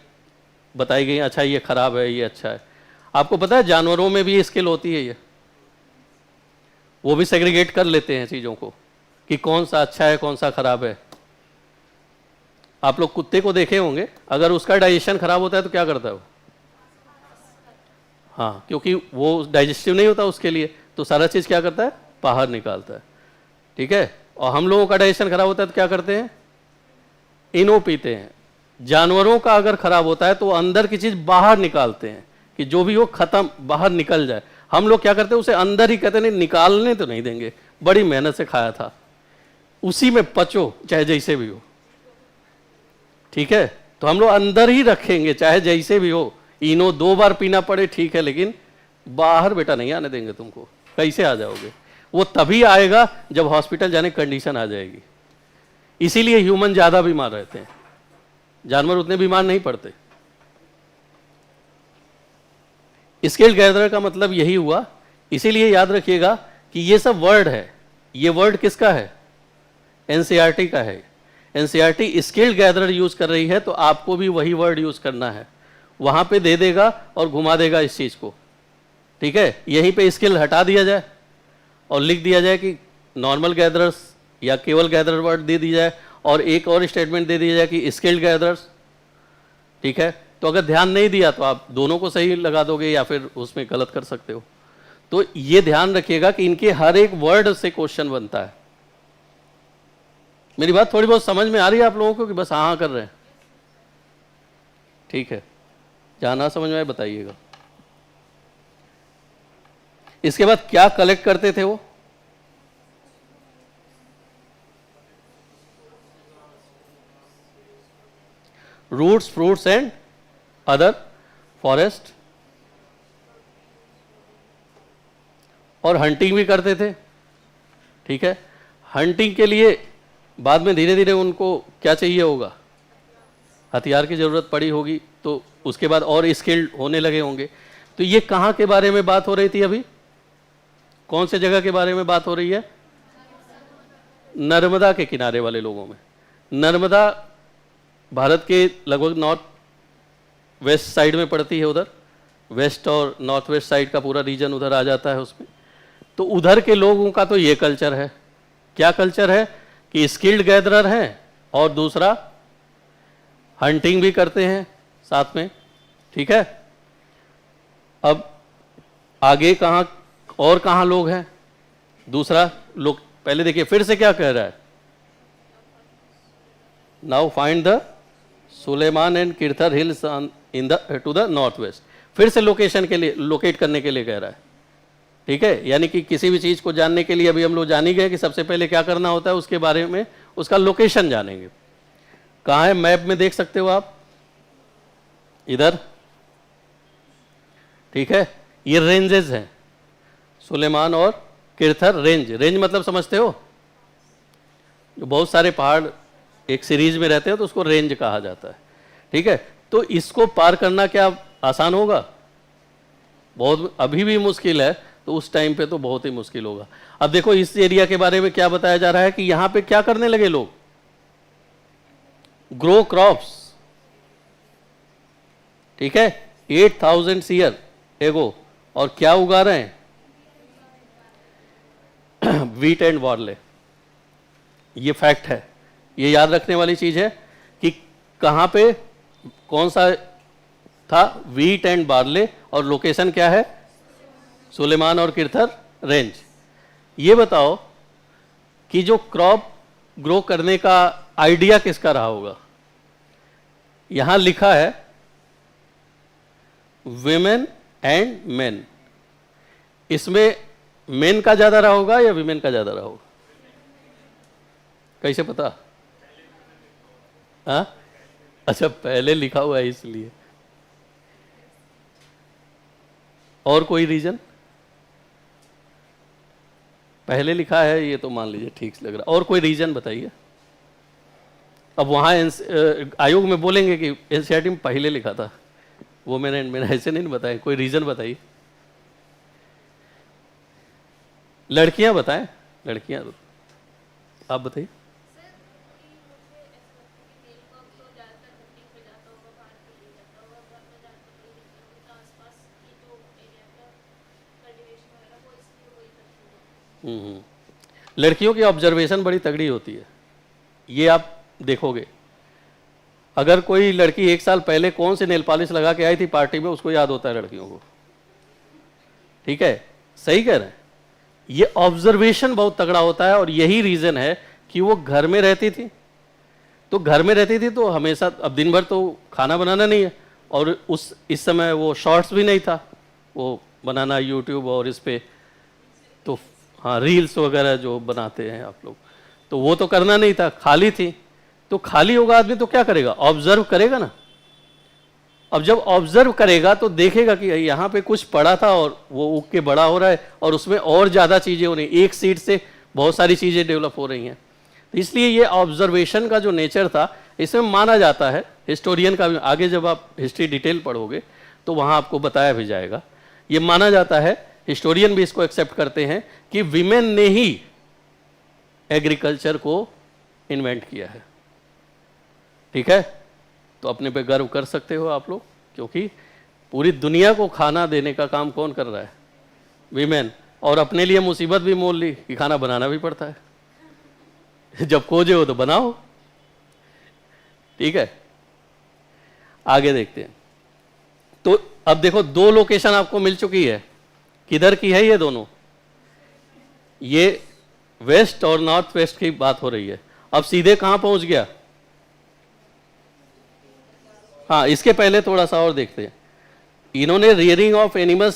बताई गई, अच्छा ये खराब है, ये अच्छा है। आपको पता है जानवरों में भी स्किल होती है, ये वो भी सेग्रीगेट कर लेते हैं चीज़ों को कि कौन सा अच्छा है कौन सा खराब है। आप लोग कुत्ते को देखे होंगे, अगर उसका डाइजेशन खराब होता है तो क्या करता है वो? हाँ, क्योंकि वो डाइजेस्टिव नहीं होता उसके लिए, तो सारा चीज़ क्या करता है? बाहर निकालता है, ठीक है? और हम लोगों का डाइजेशन खराब होता है तो क्या करते हैं? इनो पीते हैं। जानवरों का अगर खराब होता है तो अंदर की चीज़ बाहर निकालते हैं कि जो भी हो खत्म, बाहर निकल जाए। हम लोग क्या करते हैं? उसे अंदर ही कहते नहीं, निकालने तो नहीं देंगे, बड़ी मेहनत से खाया था, उसी में पचो चाहे जैसे भी हो, ठीक है? तो हम लोग अंदर ही रखेंगे चाहे जैसे भी हो। इनो 2 बार पीना पड़े ठीक है, लेकिन बाहर बेटा नहीं आने देंगे तुमको। कैसे आ जाओगे? वो तभी आएगा जब हॉस्पिटल जाने की कंडीशन आ जाएगी। इसीलिए ह्यूमन ज़्यादा बीमार रहते हैं, जानवर उतने बीमार नहीं पड़ते। स्किल्ड गैदरर का मतलब यही हुआ। इसीलिए याद रखिएगा कि ये सब वर्ड है, ये वर्ड किसका है? एनसीईआरटी का है। एनसीईआरटी स्किल्ड गैदरर यूज कर रही है, तो आपको भी वही वर्ड यूज करना है। वहां पे दे देगा और घुमा देगा इस चीज को, ठीक है? यहीं पे स्किल हटा दिया जाए और लिख दिया जाए कि नॉर्मल गैदरर्स, या केवल गैदरर वर्ड दे दी जाए और एक और स्टेटमेंट दे दिया जाए कि स्किल्ड गैदरर्स, ठीक है? तो अगर ध्यान नहीं दिया तो आप दोनों को सही लगा दोगे या फिर उसमें गलत कर सकते हो। तो ये ध्यान रखिएगा कि इनके हर एक वर्ड से क्वेश्चन बनता है। मेरी बात थोड़ी बहुत समझ में आ रही है आप लोगों को कि बस हाँ कर रहे हैं? ठीक है, जहां ना समझ में आए बताइएगा। इसके बाद क्या कलेक्ट करते थे वो? Roots, fruits and other forest, और हंटिंग भी करते थे, ठीक है? हंटिंग के लिए बाद में धीरे धीरे उनको क्या चाहिए होगा? हथियार की जरूरत पड़ी होगी, तो उसके बाद और स्किल्ड होने लगे होंगे। तो ये कहाँ के बारे में बात हो रही थी अभी? कौन से जगह के बारे में बात हो रही है? नर्मदा के किनारे वाले लोगों में। नर्मदा भारत के लगभग नॉर्थ वेस्ट साइड में पड़ती है, उधर वेस्ट और नॉर्थ वेस्ट साइड का पूरा रीजन उधर आ जाता है उसमें। तो उधर के लोगों का तो ये कल्चर है। क्या कल्चर है? कि स्किल्ड गैदरर हैं और दूसरा हंटिंग भी करते हैं साथ में, ठीक है? अब आगे कहाँ और कहाँ लोग हैं? दूसरा लोग, पहले देखिए फिर से क्या कह रहा है? Now find the Sulaiman and Kirthar hills in the to the north west. फिर से लोकेशन के लिए, लोकेट करने के लिए कह रहा है, ठीक है। यानी कि किसी भी चीज़ को जानने के लिए अभी हम लोग जान ही गए कि सबसे पहले क्या करना होता है, उसके बारे में उसका लोकेशन जानेंगे। कहाँ है, मैप में देख सकते हो आप, इधर, ठीक है। ये रेंजेस हैं, सुलेमान और किरथर रेंज। रेंज मतलब समझते हो, जो बहुत सारे पहाड़ एक सीरीज में रहते हैं तो उसको रेंज कहा जाता है, ठीक है। तो इसको पार करना क्या आसान होगा? बहुत, अभी भी मुश्किल है, तो उस टाइम पे तो बहुत ही मुश्किल होगा। अब देखो इस एरिया के बारे में क्या बताया जा रहा है कि यहां पे क्या करने लगे लोग, ग्रो क्रॉप्स, ठीक है, 8000 ईयर एगो। और क्या उगा रहे हैं? Wheat and barley. ये फैक्ट है, ये याद रखने वाली चीज है कि कहां पे कौन सा था, व्हीट एंड बार्ले, और लोकेशन क्या है, सुलेमान और किरथर रेंज। ये बताओ कि जो क्रॉप ग्रो करने का आइडिया किसका रहा होगा? यहां लिखा है विमेन एंड मेन। इसमें मेन का ज्यादा रहा होगा या विमेन का ज्यादा रहा होगा? कैसे पता? हाँ, अच्छा, पहले लिखा हुआ है इसलिए। और कोई रीजन? पहले लिखा है ये तो मान लीजिए ठीक लग रहा, और कोई रीजन बताइए। अब वहां आयोग में बोलेंगे कि एनसीईआरटी में पहले लिखा था, वो मैंने ऐसे नहीं बताया। कोई रीजन बताइए। लड़कियां बताएं, लड़कियां, आप बताइए। लड़कियों की ऑब्जर्वेशन बड़ी तगड़ी होती है, ये आप देखोगे। अगर कोई लड़की 1 साल पहले कौन सी नेल पॉलिश लगा के आई थी पार्टी में, उसको याद होता है लड़कियों को, ठीक है। सही कह रहे हैं, ये ऑब्जर्वेशन बहुत तगड़ा होता है। और यही रीजन है कि वो घर में रहती थी, तो घर में रहती थी तो हमेशा, अब दिन भर तो खाना बनाना नहीं है, और इस समय वो शॉर्ट्स भी नहीं था, वो बनाना यूट्यूब और इस पे, तो हाँ, रील्स वगैरह जो बनाते हैं आप लोग, तो वो तो करना नहीं था, खाली थी। तो खाली होगा आदमी तो क्या करेगा? ऑब्जर्व करेगा ना। अब जब ऑब्जर्व करेगा तो देखेगा कि यहाँ पे कुछ पड़ा था और वो उग के बड़ा हो रहा है, और उसमें और ज़्यादा चीज़ें हो रही हैं, एक सीड से बहुत सारी चीज़ें डेवलप हो रही हैं। तो इसलिए ये ऑब्जर्वेशन का जो नेचर था, इसमें माना जाता है, हिस्टोरियन का भी, आगे जब आप हिस्ट्री डिटेल पढ़ोगे तो वहाँ आपको बताया भी जाएगा, ये माना जाता है, हिस्टोरियन भी इसको एक्सेप्ट करते हैं कि विमेन ने ही एग्रीकल्चर को इन्वेंट किया है, ठीक है। तो अपने पे गर्व कर सकते हो आप लोग, क्योंकि पूरी दुनिया को खाना देने का काम कौन कर रहा है? विमेन। और अपने लिए मुसीबत भी मोल ली कि खाना बनाना भी पड़ता है। जब खोजे हो तो बनाओ, ठीक है। आगे देखते हैं। तो अब देखो 2 लोकेशन आपको मिल चुकी है, किधर की है ये दोनों? ये वेस्ट और नॉर्थ वेस्ट की बात हो रही है। अब सीधे कहां पहुंच गया? हाँ, इसके पहले थोड़ा सा और देखते हैं। इन्होंने रियरिंग ऑफ एनिमल्स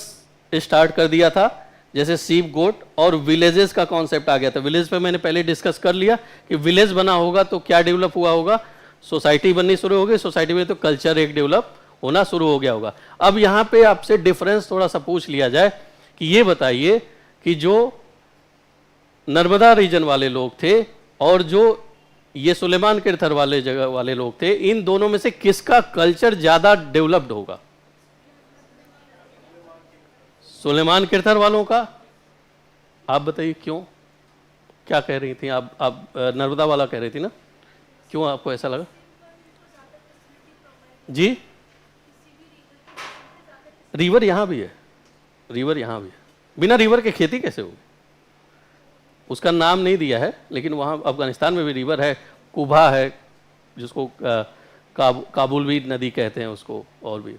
स्टार्ट कर दिया था, जैसे सीप, गोट, और विलेजेस का कॉन्सेप्ट आ गया था। विलेज पे मैंने पहले डिस्कस कर लिया कि विलेज बना होगा तो क्या डेवलप हुआ होगा, सोसाइटी बननी शुरू होगी, सोसाइटी में तो कल्चर एक डेवलप होना शुरू हो गया होगा। अब यहाँ पे आपसे डिफरेंस थोड़ा सा पूछ लिया जाए कि ये बताइए कि जो नर्मदा रीजन वाले लोग थे और जो ये सुलेमान किरथर वाले जगह वाले लोग थे, इन दोनों में से किसका कल्चर ज्यादा डेवलप्ड होगा? सुलेमान किरथर वालों का। आप बताइए क्यों, क्या कह रही थी आप नर्मदा वाला कह रही थी ना, क्यों आपको ऐसा लगा? जी, रिवर यहां भी है, रिवर यहां भी है, बिना रिवर के खेती कैसे होगी? उसका नाम नहीं दिया है, लेकिन वहाँ अफगानिस्तान में भी रिवर है, कुबा है, जिसको काबुल भी नदी कहते हैं उसको, और भी।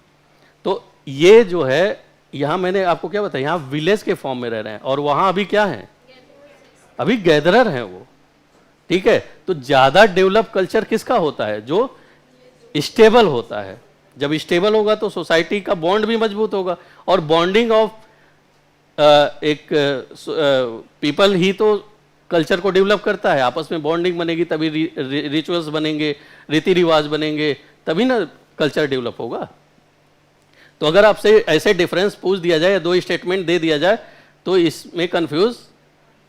तो ये जो है, यहाँ मैंने आपको क्या बताया, यहाँ विलेज के फॉर्म में रह रहे हैं, और वहाँ अभी क्या है? अभी गैदरर हैं वो, ठीक है। तो ज्यादा डेवलप कल्चर किसका होता है? जो स्टेबल होता है। जब स्टेबल होगा तो सोसाइटी का बॉन्ड भी मजबूत होगा, और बॉन्डिंग ऑफ एक पीपल ही तो कल्चर को डेवलप करता है। आपस में बॉन्डिंग बनेगी तभी रिचुअल्स बनेंगे, रीति रिवाज बनेंगे, तभी ना कल्चर डेवलप होगा। तो अगर आपसे ऐसे डिफरेंस पूछ दिया जाए या दो स्टेटमेंट दे दिया जाए तो इसमें कंफ्यूज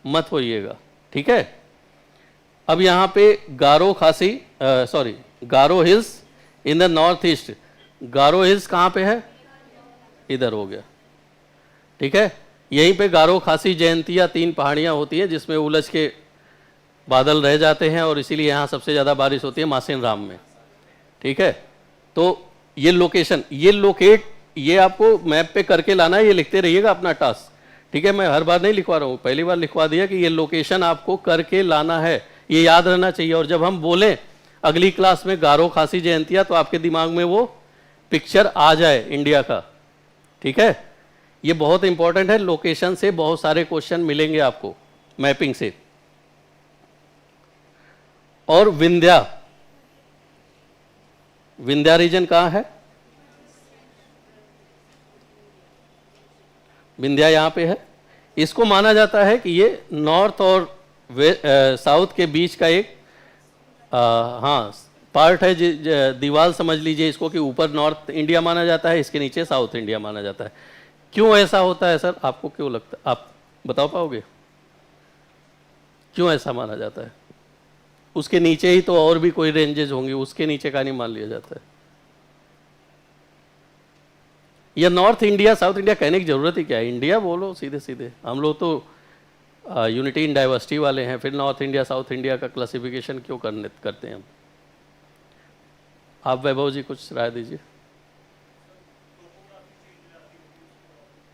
मत होइएगा, ठीक है। अब यहाँ पे Garo Khasi Garo hills in the north east. Garo hills कहाँ पे है? इधर हो गया, ठीक है। यहीं पे गारो खासी जयंतिया 3 पहाड़ियाँ होती हैं जिसमें उलझ के बादल रह जाते हैं, और इसीलिए यहाँ सबसे ज़्यादा बारिश होती है मासिन राम में, ठीक है। तो ये लोकेशन, ये आपको मैप पे करके लाना है, ये लिखते रहिएगा अपना टास्क, ठीक है। मैं हर बार नहीं लिखवा रहा हूँ, पहली बार लिखवा दिया कि ये लोकेशन आपको करके लाना है, ये याद रहना चाहिए। और जब हम बोलें अगली क्लास में गारो खासी जयंतिया, तो आपके दिमाग में वो पिक्चर आ जाए इंडिया का, ठीक है। ये बहुत इंपॉर्टेंट है। लोकेशन से बहुत सारे क्वेश्चन मिलेंगे आपको, मैपिंग से। और विंध्या रीजन कहाँ है? विंध्या यहाँ पे है। इसको माना जाता है कि ये नॉर्थ और साउथ के बीच का एक पार्ट है। दीवार समझ लीजिए इसको कि ऊपर नॉर्थ इंडिया माना जाता है, इसके नीचे साउथ इंडिया माना जाता है। क्यों ऐसा होता है सर? आपको क्यों लगता है? आप बता पाओगे क्यों ऐसा माना जाता है? उसके नीचे ही तो और भी कोई रेंजेस होंगी, उसके नीचे का नहीं मान लिया जाता है। या नॉर्थ इंडिया साउथ इंडिया कहने की जरूरत ही क्या है? इंडिया बोलो सीधे सीधे। हम लोग तो यूनिटी इन डाइवर्सिटी वाले हैं, फिर नॉर्थ इंडिया साउथ इंडिया का क्लासिफिकेशन क्यों करते हैं हम? आप वैभव जी कुछ राय दीजिए।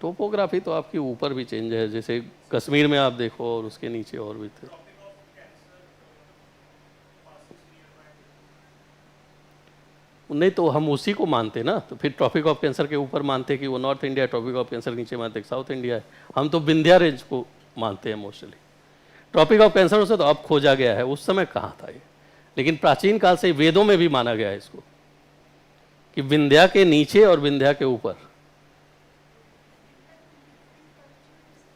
टोपोग्राफी तो आपकी ऊपर भी चेंज है, जैसे कश्मीर में आप देखो और उसके नीचे और भी थे। नहीं तो हम उसी को मानते ना, तो फिर ट्रॉपिक ऑफ कैंसर के ऊपर मानते कि वो north India, tropic of cancer नीचे मानते साउथ इंडिया है। हम तो विंध्या रेंज को मानते हैं मोस्टली। ट्रॉपिक ऑफ कैंसर से तो अब खोजा गया है, उस समय कहाँ था ये। लेकिन प्राचीन काल से वेदों में भी माना गया है इसको कि विंध्या के नीचे और विंध्या के ऊपर।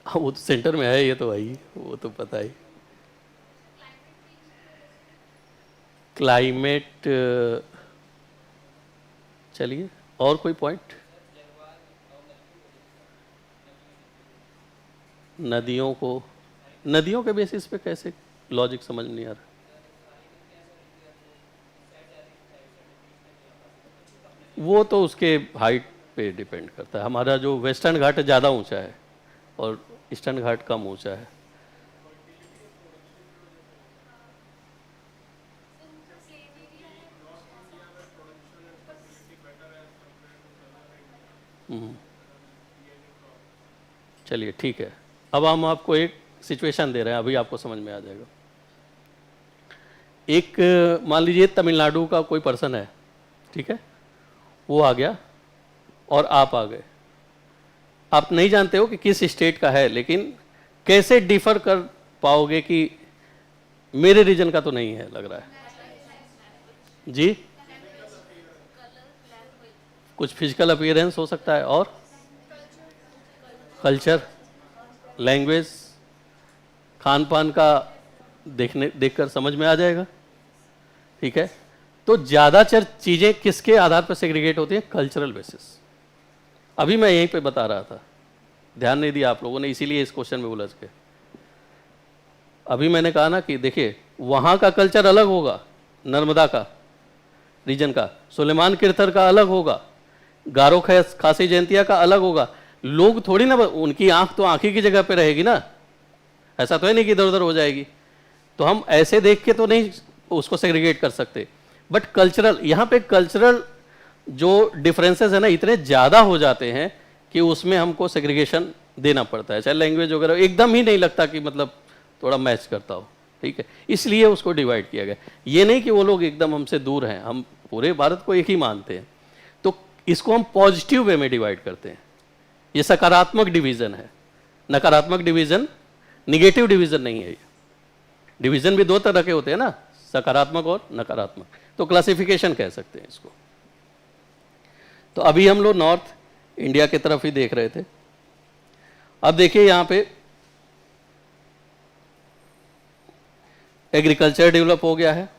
वो तो सेंटर में है, ये तो भाई वो तो पता ही। क्लाइमेट, चलिए और कोई पॉइंट? नदियों के बेसिस पे कैसे? लॉजिक समझ नहीं आ रहा। वो तो उसके हाइट पे डिपेंड करता है। हमारा जो वेस्टर्न घाट ज़्यादा ऊंचा है और ईस्टर्न घाट कम ऊंचा है। चलिए ठीक है। अब हम आपको एक सिचुएशन दे रहे हैं, अभी आपको समझ में आ जाएगा। एक मान लीजिए तमिलनाडु का कोई पर्सन है, ठीक है, वो आ गया और आप आ गए। आप नहीं जानते हो कि किस स्टेट का है, लेकिन कैसे डिफर कर पाओगे कि मेरे रीजन का तो नहीं है लग रहा है जी? कुछ फिजिकल अपीयरेंस हो सकता है, और कल्चर, लैंग्वेज, खान पान का देखकर समझ में आ जाएगा, ठीक है। तो ज़्यादातर चीज़ें किसके आधार पर सेग्रीगेट होती हैं? Cultural basis. अभी मैं यहीं पे बता रहा था, ध्यान नहीं दिया आप लोगों ने, इसीलिए इस क्वेश्चन में उलझ गए। अभी मैंने कहा ना कि देखिए वहाँ का कल्चर अलग होगा, नर्मदा का रीजन का, सुलेमान किरथर का अलग होगा, गारो खासी जयंतिया का अलग होगा। लोग थोड़ी ना, उनकी आंख तो आंखी की जगह पे रहेगी ना, ऐसा तो है नहीं कि इधर उधर हो जाएगी। तो हम ऐसे देख के तो नहीं उसको सेग्रीगेट कर सकते। बट कल्चरल, यहाँ पे कल्चरल जो डिफरेंसेस है ना इतने ज़्यादा हो जाते हैं कि उसमें हमको सेग्रीगेशन देना पड़ता है। चाहे लैंग्वेज वगैरह एकदम ही नहीं लगता कि मतलब थोड़ा मैच करता हो, ठीक है, इसलिए उसको डिवाइड किया गया। ये नहीं कि वो लोग एकदम हमसे दूर हैं, हम पूरे भारत को एक ही मानते हैं। तो इसको हम पॉजिटिव वे में डिवाइड करते हैं, ये सकारात्मक डिवीजन है। नकारात्मक डिवीजन, निगेटिव डिवीजन नहीं है ये, डिवीजन भी दो तरह के होते हैं ना, सकारात्मक और नकारात्मक, तो क्लासिफिकेशन कह सकते हैं इसको। तो अभी हम लोग नॉर्थ इंडिया की तरफ ही देख रहे थे। अब देखिए यहाँ पे एग्रीकल्चर डेवलप हो गया है,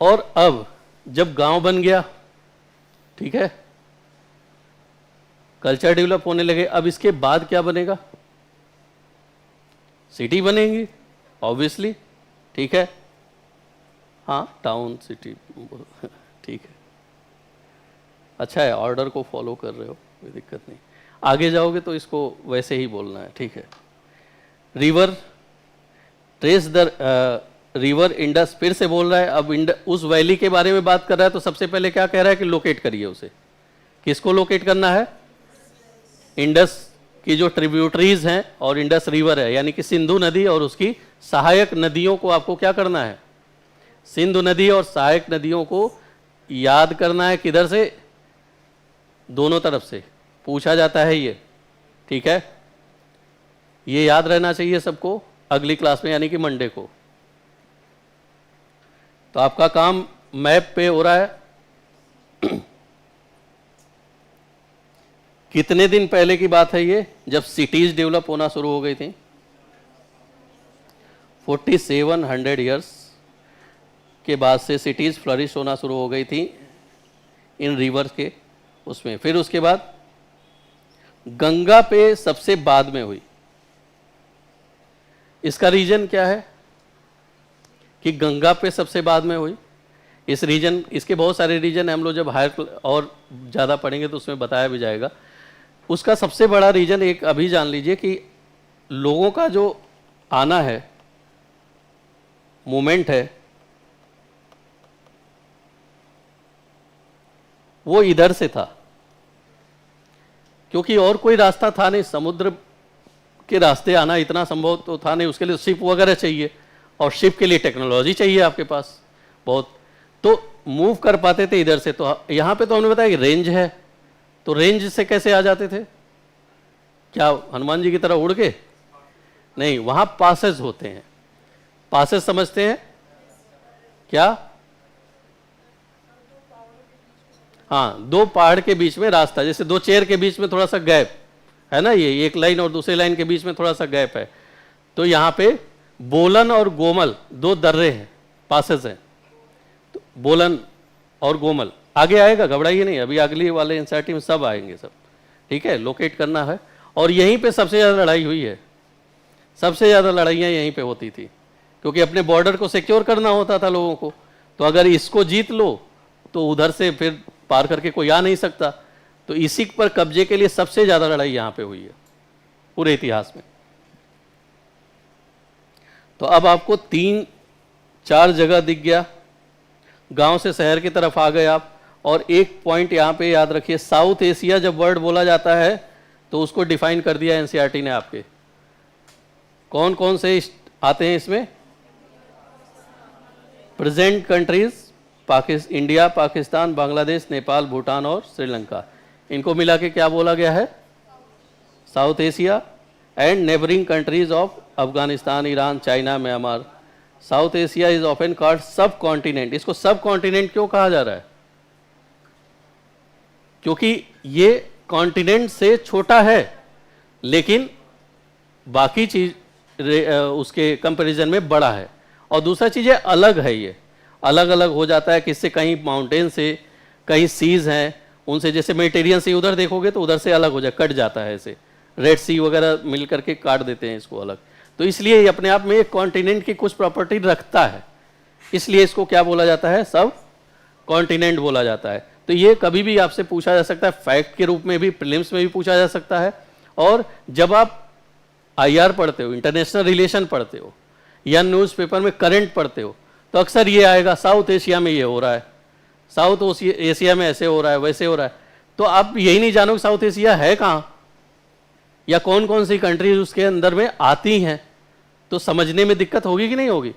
और अब जब गांव बन गया, ठीक है, कल्चर डेवलप होने लगे, अब इसके बाद क्या बनेगा? सिटी बनेगी ऑब्वियसली, ठीक है, हाँ टाउन सिटी ठीक है, अच्छा है, ऑर्डर को फॉलो कर रहे हो, कोई दिक्कत नहीं। आगे जाओगे तो इसको वैसे ही बोलना है, ठीक है। River, trace the river Indus, फिर से बोल रहा है, अब उस वैली के बारे में बात कर रहा है, तो सबसे पहले क्या कह रहा है कि लोकेट करिए उसे। किसको लोकेट करना है? इंडस की जो ट्रिब्यूटरीज हैं और इंडस रिवर है, यानी कि सिंधु नदी और उसकी सहायक नदियों को आपको क्या करना है? सिंधु नदी और सहायक नदियों को याद करना है। किधर से? दोनों तरफ से पूछा जाता है ये, ठीक है, ये याद रहना चाहिए सबको अगली क्लास में, यानी कि मंडे को। तो आपका काम मैप पे हो रहा है। कितने दिन पहले की बात है ये, जब सिटीज डेवलप होना शुरू हो गई थी? 4700 ईयर्स के बाद से सिटीज फ्लरिश होना शुरू हो गई थी इन रिवर्स के उसमें। फिर उसके बाद गंगा पे सबसे बाद में हुई। इसका रीजन क्या है कि गंगा पे सबसे बाद में हुई? इस रीजन, इसके बहुत सारे रीजन हैं, हम लोग जब हायर और ज़्यादा पढ़ेंगे तो उसमें बताया भी जाएगा। उसका सबसे बड़ा रीजन एक अभी जान लीजिए कि लोगों का जो आना है, मूवमेंट है, वो इधर से था, क्योंकि और कोई रास्ता था नहीं, समुद्र के रास्ते आना इतना संभव तो था नहीं, उसके लिए शिप वगैरह चाहिए, और शिप के लिए टेक्नोलॉजी चाहिए आपके पास बहुत, तो मूव कर पाते थे इधर से। तो यहाँ पे तो हमने बताया कि रेंज है, तो रेंज से कैसे आ जाते थे? क्या हनुमान जी की तरह उड़ के? नहीं, वहाँ पासेस होते हैं। पासेस समझते हैं क्या? हाँ, दो पहाड़ के बीच में रास्ता, जैसे दो चेयर के बीच में थोड़ा सा गैप है ना, ये एक लाइन और दूसरी लाइन के बीच में थोड़ा सा गैप है, तो यहाँ पे बोलन और गोमल दो दर्रे हैं, पासेस हैं। तो बोलन और गोमल आगे आएगा, घबराइए नहीं, अभी अगली वाले एनसीईआरटी में सब आएंगे सब, ठीक है, लोकेट करना है। और यहीं पे सबसे ज़्यादा लड़ाई हुई है, सबसे ज़्यादा लड़ाइयाँ यहीं पे होती थी, क्योंकि अपने बॉर्डर को सिक्योर करना होता था लोगों को। तो अगर इसको जीत लो तो उधर से फिर पार करके कोई आ नहीं सकता, तो इसी पर कब्जे के लिए सबसे ज़्यादा लड़ाई यहाँ पे हुई है पूरे इतिहास में। तो अब आपको 3-4 जगह दिख गया, गांव से शहर की तरफ आ गए आप। और एक पॉइंट यहाँ पे याद रखिए, साउथ एशिया जब वर्ड बोला जाता है तो उसको डिफाइन कर दिया एनसीईआरटी ने आपके। कौन कौन से आते हैं इसमें? Present countries, India, Pakistan, Bangladesh, Nepal, Bhutan और श्रीलंका, इनको मिला के क्या बोला गया है? South Asia and neighbouring countries of Afghanistan, Iran, China, Myanmar. South Asia is often called सब कॉन्टिनेंट। इसको सब कॉन्टिनेंट क्यों कहा जा रहा है? क्योंकि ये कॉन्टिनेंट से छोटा है, लेकिन बाकी चीज उसके कंपैरिजन में बड़ा है। और दूसरा चीज है, अलग है, ये अलग अलग हो जाता है, किससे? कहीं माउंटेन से, कहीं सीज हैं उनसे, जैसे मेडिटेरियन सी उधर देखोगे तो उधर से अलग हो जाए, कट जाता है, ऐसे रेड सी वगैरह मिल करके काट देते हैं इसको अलग। तो इसलिए ये अपने आप में एक कॉन्टिनेंट की कुछ प्रॉपर्टी रखता है, इसलिए इसको क्या बोला जाता है? सब कॉन्टिनेंट बोला जाता है। तो ये कभी भी आपसे पूछा जा सकता है, फैक्ट के रूप में भी, प्रीलिम्स में भी पूछा जा सकता है। और जब आप आईआर पढ़ते हो, इंटरनेशनल रिलेशन पढ़ते हो, या न्यूज़पेपर में करंट पढ़ते हो, तो अक्सर ये आएगा साउथ एशिया में ये हो रहा है, साउथ एशिया में ऐसे हो रहा है, वैसे हो रहा है। तो आप यही नहीं जानो कि साउथ एशिया है कहाँ, या कौन कौन सी कंट्रीज उसके अंदर में आती हैं, तो समझने में दिक्कत होगी कि नहीं होगी।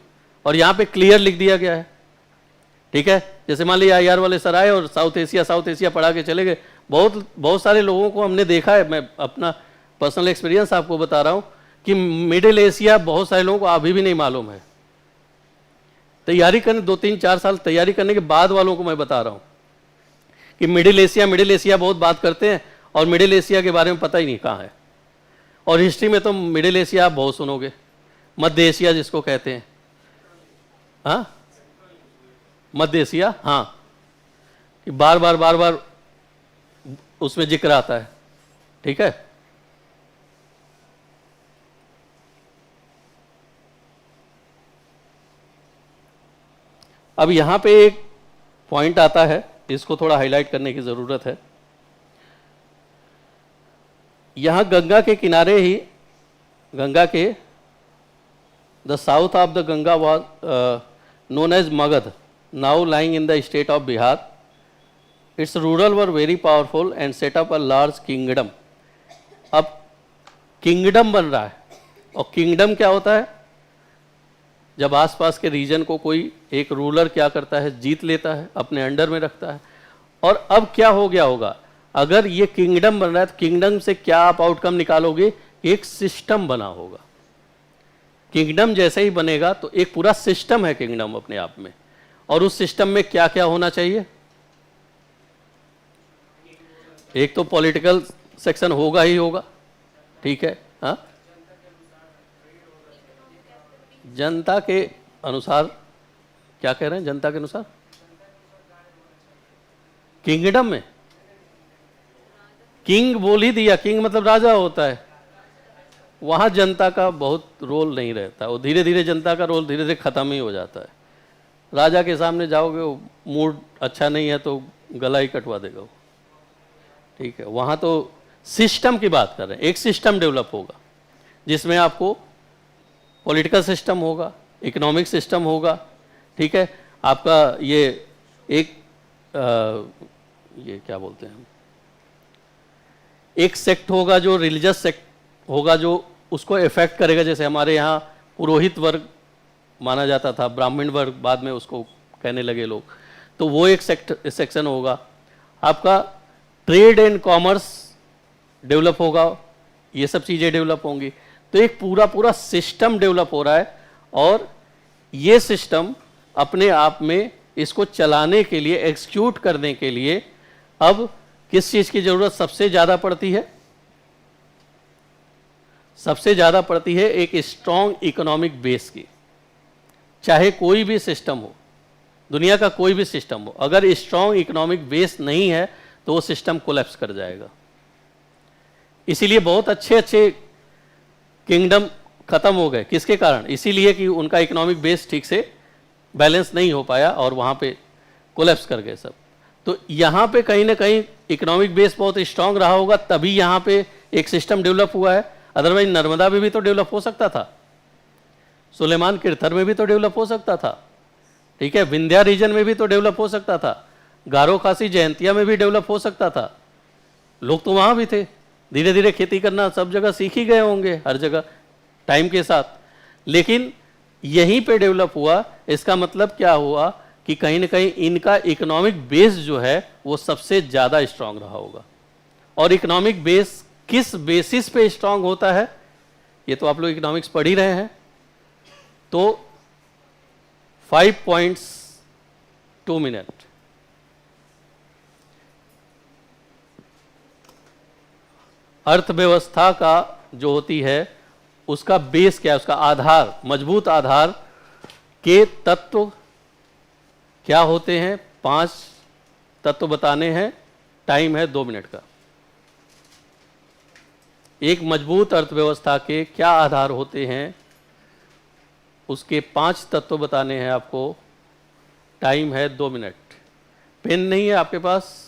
और यहाँ पे क्लियर लिख दिया गया है, ठीक है। जैसे मान लीजिए IR वाले सर आए और साउथ एशिया पढ़ा के चले गए। बहुत सारे लोगों को हमने देखा है, मैं अपना पर्सनल एक्सपीरियंस आपको बता रहा हूँ कि मिडिल एशिया बहुत सारे लोगों को अभी भी नहीं मालूम है। तैयारी करने 2-3-4 साल तैयारी करने के बाद वालों को मैं बता रहा हूँ कि मिडिल एशिया बहुत बात करते हैं और मिडिल एशिया के बारे में पता ही नहीं कहाँ है। और हिस्ट्री में तो मिडिल एशिया आप बहुत सुनोगे, मध्य एशिया जिसको कहते हैं, हाँ मध्य एशिया, हाँ कि बार बार उसमें जिक्र आता है, ठीक है। अब यहां पे एक पॉइंट आता है, इसको थोड़ा हाईलाइट करने की जरूरत है। यहां गंगा के किनारे ही, गंगा के the south of the Ganga was known as Magad, now lying in the state of Bihar. Its rural were very powerful and set up a large kingdom. अब किंगडम बन रहा है, और किंगडम क्या होता है, जब आसपास के रीजन को कोई एक रूलर क्या करता है, जीत लेता है, अपने अंडर में रखता है। और अब क्या हो गया होगा, अगर ये किंगडम बन रहा है तो किंगडम से क्या आप आउटकम निकालोगे, एक सिस्टम बना होगा। किंगडम जैसे ही बनेगा तो एक पूरा सिस्टम है किंगडम अपने आप में, और उस सिस्टम में क्या क्या होना चाहिए, एक तो पॉलिटिकल सेक्शन होगा ही होगा, ठीक है, हाँ जनता के अनुसार, क्या कह रहे हैं, जनता के अनुसार किंगडम में, किंग बोल ही दिया, किंग मतलब राजा होता है, वहां जनता का बहुत रोल नहीं रहता, वो धीरे धीरे जनता का रोल धीरे धीरे खत्म ही हो जाता है। राजा के सामने जाओगे, वो मूड अच्छा नहीं है तो गला ही कटवा देगा वो, ठीक है। वहां तो सिस्टम की बात कर रहे हैं, एक सिस्टम डेवलप होगा जिसमें आपको पॉलिटिकल सिस्टम होगा, इकोनॉमिक सिस्टम होगा, ठीक है, आपका ये एक ये क्या बोलते हैं, एक सेक्ट होगा जो रिलीजियस सेक्ट होगा, जो उसको इफेक्ट करेगा। जैसे हमारे यहाँ पुरोहित वर्ग माना जाता था, ब्राह्मण वर्ग बाद में उसको कहने लगे लोग, तो वो एक सेक्शन होगा। आपका ट्रेड एंड कॉमर्स डेवलप होगा, ये सब चीज़ें डेवलप होंगी। तो एक पूरा सिस्टम डेवलप हो रहा है, और ये सिस्टम अपने आप में इसको चलाने के लिए, एग्जीक्यूट करने के लिए अब किस चीज़ की ज़रूरत सबसे ज़्यादा पड़ती है, सबसे ज़्यादा पड़ती है एक स्ट्रॉन्ग इकोनॉमिक बेस की। चाहे कोई भी सिस्टम हो, दुनिया का कोई भी सिस्टम हो, अगर स्ट्रॉन्ग इकोनॉमिक बेस नहीं है तो वो सिस्टम कोलैप्स कर जाएगा। इसीलिए बहुत अच्छे अच्छे किंगडम खत्म हो गए, किसके कारण, इसीलिए कि उनका इकोनॉमिक बेस ठीक से बैलेंस नहीं हो पाया और वहाँ पे कोलैप्स कर गए सब। तो यहाँ पे कहीं ना कहीं इकोनॉमिक बेस बहुत स्ट्रांग रहा होगा, तभी यहाँ पे एक सिस्टम डेवलप हुआ है। अदरवाइज नर्मदा में भी तो डेवलप हो सकता था, सुलेमान किरथर में भी तो डेवलप हो सकता था, ठीक है, विंध्या रीजन में भी तो डेवलप हो सकता था, गारो खासी जयंतिया में भी डेवलप हो सकता था। लोग तो वहाँ भी थे, धीरे धीरे खेती करना सब जगह सीख ही गए होंगे, हर जगह टाइम के साथ। लेकिन यहीं पे डेवलप हुआ, इसका मतलब क्या हुआ कि कहीं ना कहीं इनका इकोनॉमिक बेस जो है वो सबसे ज़्यादा स्ट्रांग रहा होगा। और इकोनॉमिक बेस किस बेसिस पे स्ट्रांग होता है, ये तो आप लोग इकोनॉमिक्स पढ़ ही रहे हैं। तो 5 पॉइंट्स 2 मिनट, अर्थव्यवस्था का जो होती है उसका बेस क्या है, उसका आधार, मजबूत आधार के तत्व क्या होते हैं, 5 तत्व बताने हैं, टाइम है 2 मिनट का। एक मजबूत अर्थव्यवस्था के क्या आधार होते हैं, उसके 5 तत्व बताने हैं आपको, टाइम है 2 मिनट। पेन नहीं है आपके पास,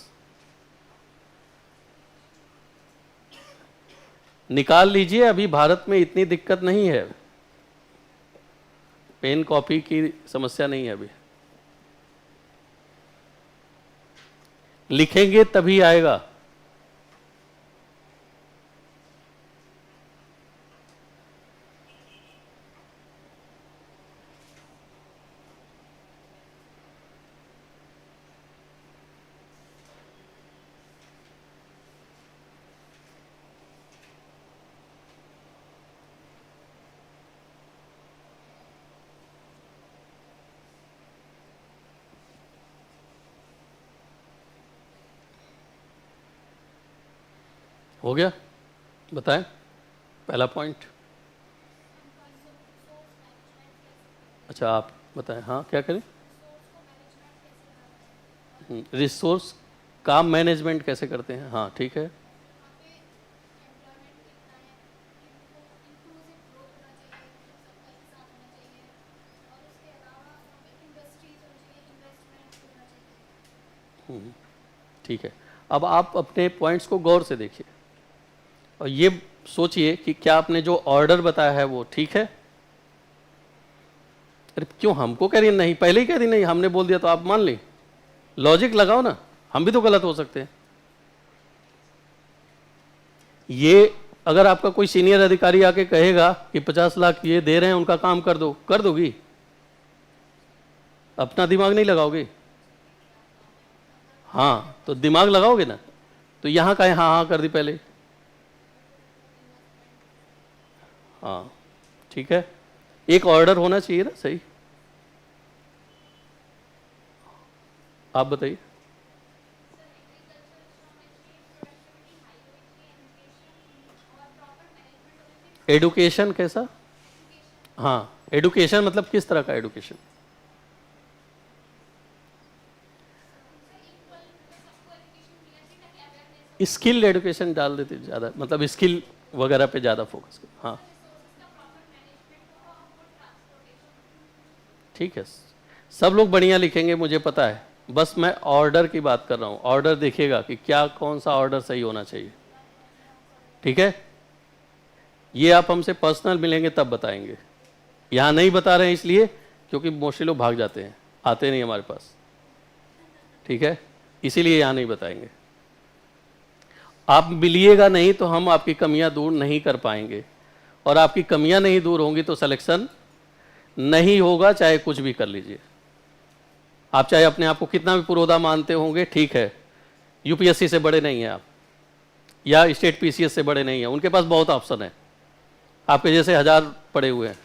निकाल लीजिए, अभी भारत में इतनी दिक्कत नहीं है, पेन कॉपी की समस्या नहीं है अभी। लिखेंगे तभी आएगा। हो गया? बताएं पहला पॉइंट। अच्छा आप बताएं। हाँ क्या करें? रिसोर्स का मैनेजमेंट कैसे करते हैं? हाँ ठीक है। ठीक है। अब आप अपने पॉइंट्स को गौर से देखिए और ये सोचिए कि क्या आपने जो ऑर्डर बताया है वो ठीक है। अरे क्यों हमको कह रही है नहीं? पहले ही कह रही नहीं, हमने बोल दिया तो आप मान ली। लॉजिक लगाओ ना, हम भी तो गलत हो सकते हैं। ये अगर आपका कोई सीनियर अधिकारी आके कहेगा कि 50 लाख ये दे रहे हैं, उनका काम कर दो, कर दोगी? अपना दिमाग नहीं लगाओगे? हाँ तो दिमाग लगाओगे ना। तो यहां कहे हाँ हाँ कर दी पहले। हाँ ठीक है, एक ऑर्डर होना चाहिए ना। सही, आप बताइए। एडुकेशन कैसा? हाँ एडुकेशन मतलब किस तरह का एडुकेशन? स्किल एडुकेशन डाल देते ज़्यादा, मतलब स्किल वगैरह पे ज़्यादा फोकस कर। हाँ ठीक है, सब लोग बढ़िया लिखेंगे मुझे पता है, बस मैं ऑर्डर की बात कर रहा हूँ। ऑर्डर देखिएगा कि क्या कौन सा ऑर्डर सही होना चाहिए। ठीक है, ये आप हमसे पर्सनल मिलेंगे तब बताएंगे। यहाँ नहीं बता रहे हैं इसलिए क्योंकि मोस्टली लोग भाग जाते हैं, आते नहीं हमारे पास। ठीक है, इसीलिए यहाँ नहीं बताएंगे। आप मिलिएगा नहीं तो हम आपकी कमियां दूर नहीं कर पाएंगे, और आपकी कमियां नहीं दूर होंगी तो सिलेक्शन नहीं होगा, चाहे कुछ भी कर लीजिए। आप चाहे अपने आप को कितना भी पुरोधा मानते होंगे, ठीक है, यूपीएससी से बड़े नहीं हैं आप, या स्टेट पीसीएस से बड़े नहीं हैं, उनके पास बहुत ऑप्शन है, आपके जैसे 1000 पड़े हुए हैं,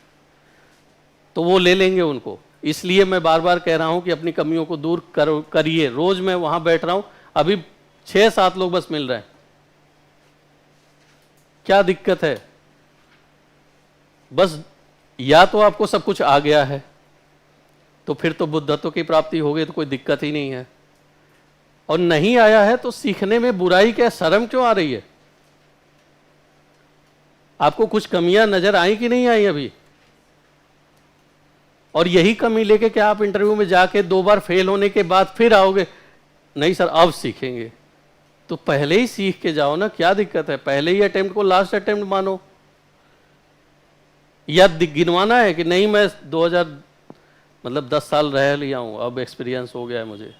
तो वो ले लेंगे उनको। इसलिए मैं बार बार कह रहा हूं कि अपनी कमियों को दूर करिए। रोज मैं वहां बैठ रहा हूं, अभी 6-7 लोग बस मिल रहे हैं। क्या दिक्कत है? बस या तो आपको सब कुछ आ गया है, तो फिर तो बुद्धत्व की प्राप्ति हो गई, तो कोई दिक्कत ही नहीं है। और नहीं आया है तो सीखने में बुराई क्या, शर्म क्यों आ रही है? आपको कुछ कमियां नजर आई कि नहीं आई अभी? और यही कमी लेके क्या आप इंटरव्यू में जाके 2 बार फेल होने के बाद फिर आओगे? नहीं सर अब सीखेंगे। तो पहले ही सीख के जाओ ना, क्या दिक्कत है? पहले ही अटेम्प्ट को लास्ट अटेम्प्ट मानो। या गिनवाना है कि नहीं मैं 2000 मतलब 10 साल रह लिया हूं, अब एक्सपीरियंस हो गया है मुझे।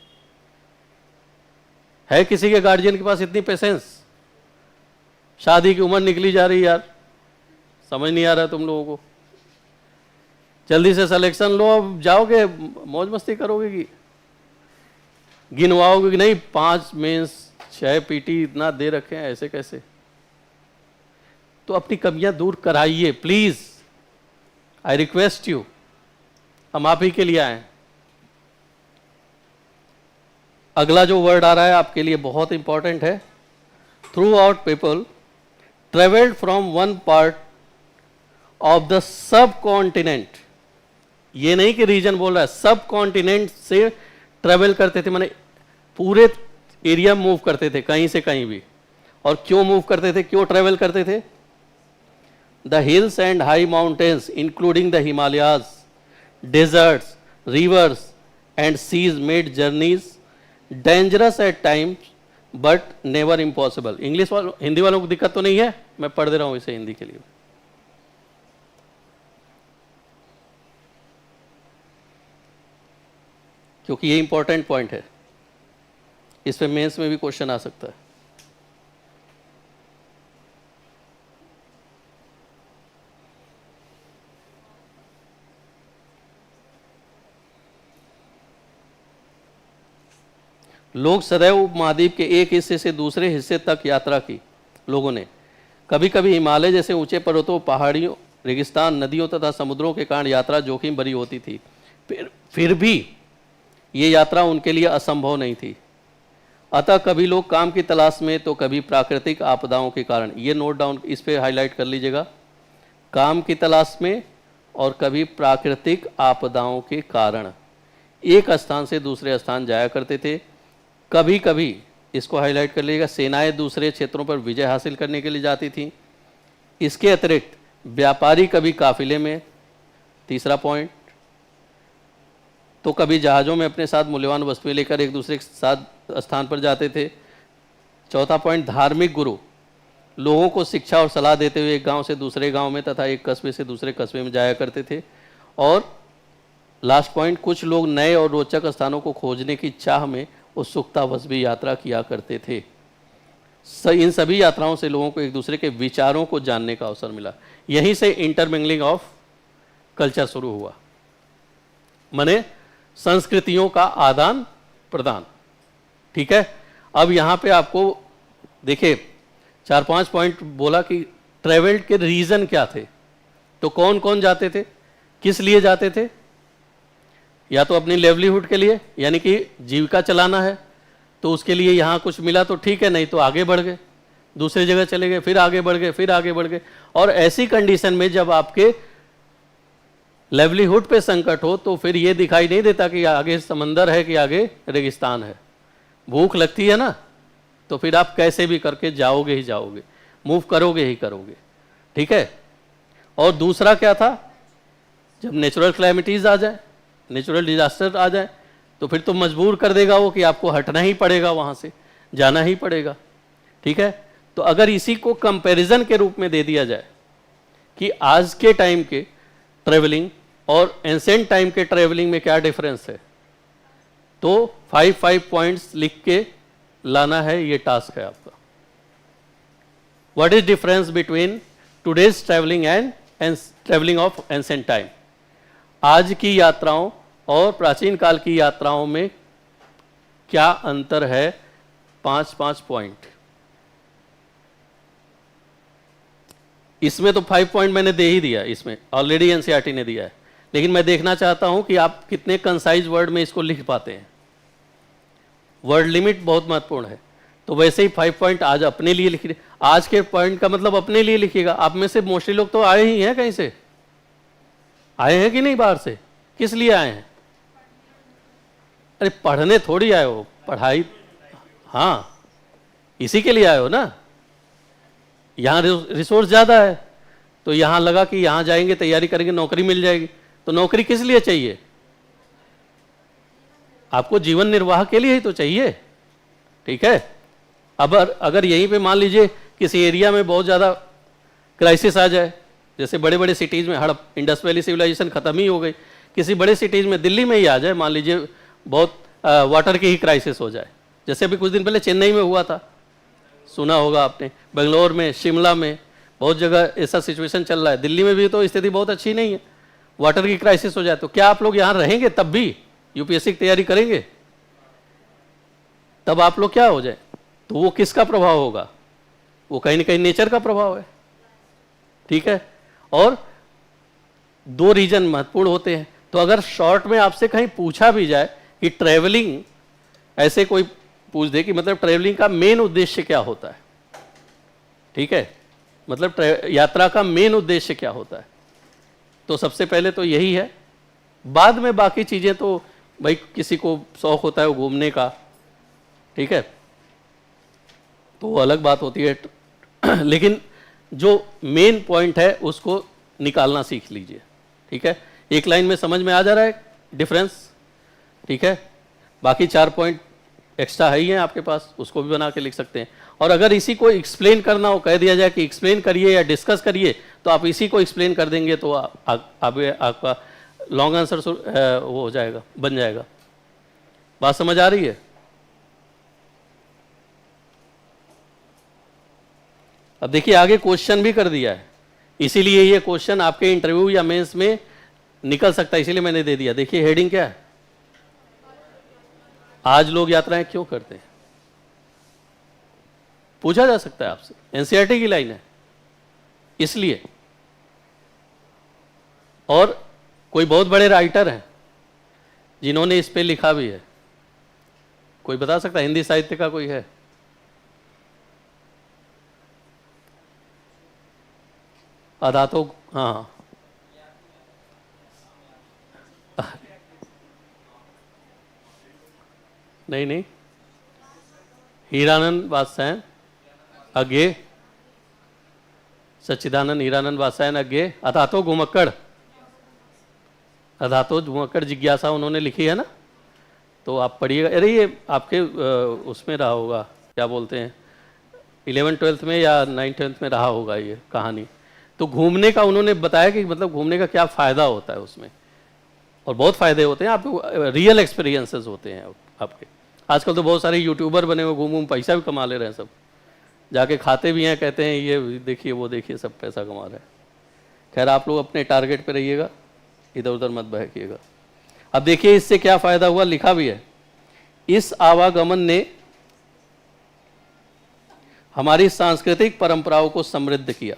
है किसी के गार्जियन के पास इतनी पेशेंस? शादी की उम्र निकली जा रही यार, समझ नहीं आ रहा तुम लोगों को। जल्दी से सिलेक्शन लो, अब जाओगे मौज मस्ती करोगे कि गिनवाओगे कि नहीं 5 मेंस 6 पीटी इतना दे रखे हैं, ऐसे कैसे? तो अपनी कमियां दूर कराइए प्लीज, आई रिक्वेस्ट यू। हम आप ही के लिए आए। अगला जो वर्ड आ रहा है आपके लिए बहुत इंपॉर्टेंट है। Through out people travelled from one part of the sub continent. ये नहीं कि रीजन बोल रहा है, सब कॉन्टिनेंट से ट्रेवल करते थे, माने पूरे एरिया मूव करते थे, कहीं से कहीं भी। और क्यों मूव करते थे, क्यों ट्रेवल करते थे? The hills and high mountains including the Himalayas, deserts, rivers and seas made journeys dangerous at times but never impossible. English वालों, हिंदी वालों को दिक्कत तो नहीं है? मैं पढ़ दे रहा हूं इसे हिंदी के लिए। क्योंकि ये इंपॉर्टेंट पॉइंट है, इस पे मेंस में भी क्वेश्चन आ सकता है। लोग सदैव उपमहाद्वीप के एक हिस्से से दूसरे हिस्से तक यात्रा की। लोगों ने कभी कभी हिमालय जैसे ऊंचे पर्वतों, पहाड़ियों, रेगिस्तान, नदियों तथा समुद्रों के कारण यात्रा जोखिम भरी होती थी। फिर भी ये यात्रा उनके लिए असंभव नहीं थी। अतः कभी लोग काम की तलाश में तो कभी प्राकृतिक आपदाओं के कारण, ये नोट डाउन इस पे हाईलाइट कर लीजिएगा, काम की तलाश में और कभी प्राकृतिक आपदाओं के कारण एक स्थान से दूसरे स्थान जाया करते थे। कभी कभी, इसको हाईलाइट कर लीजिएगा, सेनाएं दूसरे क्षेत्रों पर विजय हासिल करने के लिए जाती थीं। इसके अतिरिक्त व्यापारी कभी काफिले में, तीसरा पॉइंट, तो कभी जहाज़ों में अपने साथ मूल्यवान वस्तुएं लेकर एक दूसरे के साथ स्थान पर जाते थे। चौथा पॉइंट, धार्मिक गुरु लोगों को शिक्षा और सलाह देते हुए एक गांव से दूसरे गांव में तथा एक कस्बे से दूसरे कस्बे में जाया करते थे। और लास्ट पॉइंट, कुछ लोग नए और रोचक स्थानों को खोजने की चाह में उत्सुकतावश भी यात्रा किया करते थे। इन सभी यात्राओं से लोगों को एक दूसरे के विचारों को जानने का अवसर मिला। यहीं से इंटरमिंगलिंग ऑफ कल्चर शुरू हुआ, माने संस्कृतियों का आदान प्रदान। ठीक है, अब यहाँ पे आपको देखिए 4-5 पॉइंट बोला कि ट्रेवल के रीजन क्या थे। तो कौन कौन जाते थे, किस लिए जाते थे? या तो अपनी लेवलीहुड के लिए, यानी कि जीविका चलाना है, तो उसके लिए यहाँ कुछ मिला तो ठीक है, नहीं तो आगे बढ़ गए, दूसरी जगह चले गए, फिर आगे बढ़ गए, फिर आगे बढ़ गए। और ऐसी कंडीशन में जब आपके लेवलीहुड पे संकट हो तो फिर ये दिखाई नहीं देता कि आगे समंदर है कि आगे रेगिस्तान है। भूख लगती है ना, तो फिर आप कैसे भी करके जाओगे ही जाओगे, मूव करोगे ही करोगे। ठीक है, और दूसरा क्या था, जब नेचुरल क्लैमिटीज आ जाए, नेचुरल डिजास्टर आ जाए, तो फिर तो मजबूर कर देगा वो कि आपको हटना ही पड़ेगा, वहाँ से जाना ही पड़ेगा। ठीक है, तो अगर इसी को कंपैरिजन के रूप में दे दिया जाए कि आज के टाइम के ट्रेवलिंग और एंसेंट टाइम के ट्रेवलिंग में क्या डिफरेंस है, तो 5 पॉइंट्स लिख के लाना है, ये टास्क है आपका। What is difference between today's travelling and travelling of ancient time? आज की यात्राओं और प्राचीन काल की यात्राओं में क्या अंतर है? 5 पॉइंट। इसमें तो 5 पॉइंट मैंने दे ही दिया, इसमें ऑलरेडी एनसीईआरटी ने दिया है, लेकिन मैं देखना चाहता हूं कि आप कितने कंसाइज वर्ड में इसको लिख पाते हैं। वर्ड लिमिट बहुत महत्वपूर्ण है। तो वैसे ही 5 पॉइंट आज अपने लिए लिखिए। आज के पॉइंट का मतलब अपने लिए लिखिएगा। आप में से मोस्टली लोग तो आए ही हैं, कहीं से आए हैं कि नहीं, बाहर से? किस लिए आए हैं? अरे पढ़ने थोड़ी आए हो, पढ़ाई, हाँ इसी के लिए आए हो ना। यहाँ रिसोर्स ज़्यादा है, तो यहाँ लगा कि यहाँ जाएंगे, तैयारी करेंगे, नौकरी मिल जाएगी। तो नौकरी किस लिए चाहिए? आपको जीवन निर्वाह के लिए ही तो चाहिए। ठीक है, अब अगर यहीं पे मान लीजिए किसी एरिया में बहुत ज़्यादा क्राइसिस आ जाए, जैसे बड़े बड़े सिटीज़ में हड़प, इंडस वैली सिविलाइजेशन खत्म ही हो गई, किसी बड़े सिटीज़ में दिल्ली में ही आ जाए, मान लीजिए बहुत वाटर की ही क्राइसिस हो जाए, जैसे अभी कुछ दिन पहले चेन्नई में हुआ था, सुना होगा आपने, बेंगलोर में, शिमला में, बहुत जगह ऐसा सिचुएशन चल रहा है। दिल्ली में भी तो स्थिति बहुत अच्छी नहीं है, वाटर की क्राइसिस हो जाए तो क्या आप लोग यहाँ रहेंगे? तब भी यूपीएससी की तैयारी करेंगे? तब आप लोग क्या हो जाए? तो वो किसका प्रभाव होगा? वो कहीं ना कहीं नेचर का प्रभाव है। ठीक है, और 2 रीजन महत्वपूर्ण होते हैं। तो अगर शॉर्ट में आपसे कहीं पूछा भी जाए कि ट्रेवलिंग, ऐसे कोई पूछ दे कि मतलब ट्रेवलिंग का मेन उद्देश्य क्या होता है, ठीक है, मतलब यात्रा का मेन उद्देश्य क्या होता है, तो सबसे पहले तो यही है। बाद में बाकी चीजें तो भाई किसी को शौक होता है वो घूमने का, ठीक है, तो वो अलग बात होती है। लेकिन जो मेन पॉइंट है उसको निकालना सीख लीजिए। ठीक है, एक लाइन में समझ में आ जा रहा है डिफरेंस? ठीक है, बाकी 4 पॉइंट एक्स्ट्रा है ही हैं आपके पास, उसको भी बना के लिख सकते हैं। और अगर इसी को एक्सप्लेन करना हो, कह दिया जाए कि एक्सप्लेन करिए या डिस्कस करिए, तो आप इसी को एक्सप्लेन कर देंगे तो आपका लॉन्ग आंसर वो हो जाएगा, बन जाएगा। बात समझ आ रही है? अब देखिए आगे क्वेश्चन भी कर दिया है, इसीलिए ये क्वेश्चन आपके इंटरव्यू या मेंस में निकल सकता है, इसीलिए मैंने दे दिया। देखिए हेडिंग क्या है, आज लोग यात्राएं क्यों करते हैं, पूछा जा सकता है आपसे, एनसीईआरटी की लाइन है इसलिए। और कोई बहुत बड़े राइटर हैं जिन्होंने इस पे लिखा भी है, कोई बता सकता है? हिंदी साहित्य का कोई है? अधातो, हाँ, नहीं नहीं, हीरानंद वात्सायन अज्ञे, सच्चिदानंद हीरानंद वात्सायन अज्ञे, अधातो घुमक्कड़, अधातो घुमक्कड़ जिज्ञासा उन्होंने लिखी है ना, तो आप पढ़िएगा। अरे ये आपके उसमें रहा होगा, क्या बोलते हैं, 11th-12th में या 9th-10th में रहा होगा ये कहानी। तो घूमने का उन्होंने बताया कि मतलब घूमने का क्या फ़ायदा होता है उसमें, और बहुत फ़ायदे होते हैं, आपको रियल एक्सपीरियंसेस होते हैं आपके। आजकल तो बहुत सारे यूट्यूबर बने हुए, घूम पैसा भी कमा ले रहे हैं सब, जाके खाते भी हैं, कहते हैं ये देखिए वो देखिए, सब पैसा कमा रहे हैं। खैर आप लोग अपने टारगेट पे रहिएगा, इधर उधर मत बहकिएगा। अब देखिए इससे क्या फ़ायदा हुआ, लिखा भी है, इस आवागमन ने हमारी सांस्कृतिक परंपराओं को समृद्ध किया,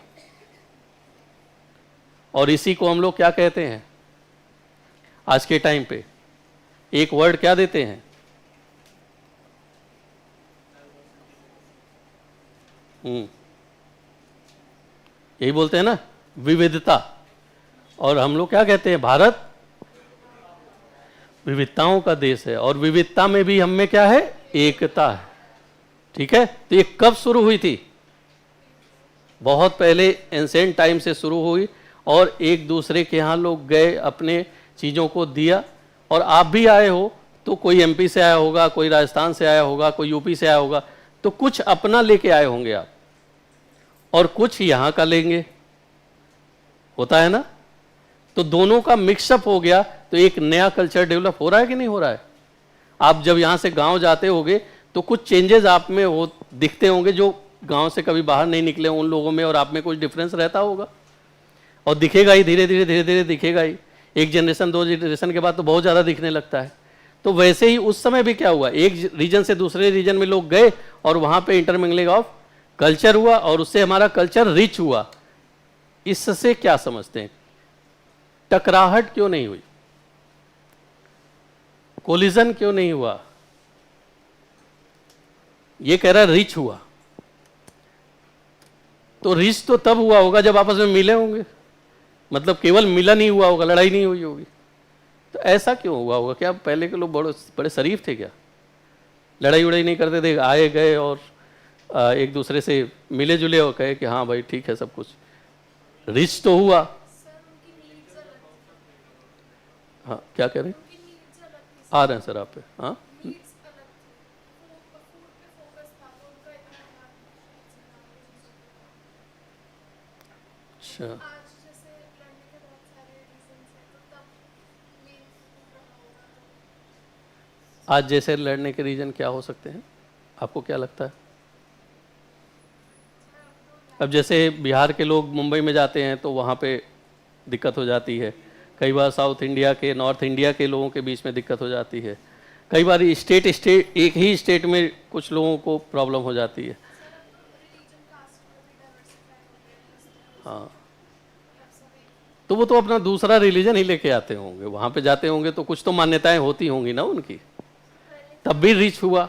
और इसी को हम लोग क्या कहते हैं आज के टाइम पे, एक वर्ड क्या देते हैं, यही बोलते हैं ना, विविधता। और हम लोग क्या कहते हैं, भारत विविधताओं का देश है, और विविधता में भी हम में क्या है, एकता है। ठीक है, तो ये कब शुरू हुई थी? बहुत पहले एंसेंट टाइम से शुरू हुई, और एक दूसरे के यहाँ लोग गए, अपने चीज़ों को दिया। और आप भी आए हो तो कोई एमपी से आया होगा, कोई राजस्थान से आया होगा, कोई यूपी से आया होगा, तो कुछ अपना लेके आए होंगे आप, और कुछ यहाँ का लेंगे, होता है ना। तो दोनों का मिक्सअप हो गया, तो एक नया कल्चर डेवलप हो रहा है कि नहीं हो रहा है? आप जब यहाँ से गांव जाते होगे तो कुछ चेंजेस आप में हो दिखते होंगे, जो गांव से कभी बाहर नहीं निकले उन लोगों में और आप में कुछ डिफरेंस रहता होगा, और दिखेगा ही, धीरे धीरे दिखेगा ही। एक जनरेशन 2 जनरेशन के बाद तो बहुत ज़्यादा दिखने लगता है। तो वैसे ही उस समय भी क्या हुआ, एक रीजन से दूसरे रीजन में लोग गए, और वहाँ पे इंटरमिंगलिंग ऑफ कल्चर हुआ, और उससे हमारा कल्चर रिच हुआ। इससे क्या समझते हैं, टकराहट क्यों नहीं हुई, कोलिजन क्यों नहीं हुआ? ये कह रहा है रिच हुआ, तो रिच तो तब हुआ होगा जब आपस में मिले होंगे, मतलब केवल मिलन ही हुआ होगा, लड़ाई नहीं हुई होगी। तो ऐसा क्यों हुआ होगा? क्या पहले के लोग बड़े शरीफ थे क्या, लड़ाई उड़ाई नहीं करते थे, आए गए और एक दूसरे से मिले जुले और कहे कि हाँ भाई ठीक है सब कुछ, रिच तो हुआ। हाँ क्या कह रहे हैं, आ रहे हैं सर आप पे, हाँ अच्छा, आज जैसे लड़ने के रीजन क्या हो सकते हैं, आपको क्या लगता है? अब जैसे बिहार के लोग मुंबई में जाते हैं तो वहाँ पे दिक्कत हो जाती है, कई बार साउथ इंडिया के, नॉर्थ इंडिया के लोगों के बीच में दिक्कत हो जाती है, कई बार स्टेट एक ही स्टेट में कुछ लोगों को प्रॉब्लम हो जाती है। हाँ, तो वो तो अपना दूसरा रिलीजन ही लेके आते होंगे, वहाँ पे जाते होंगे तो कुछ तो मान्यताएं होती होंगी ना उनकी, तब भी रिच हुआ।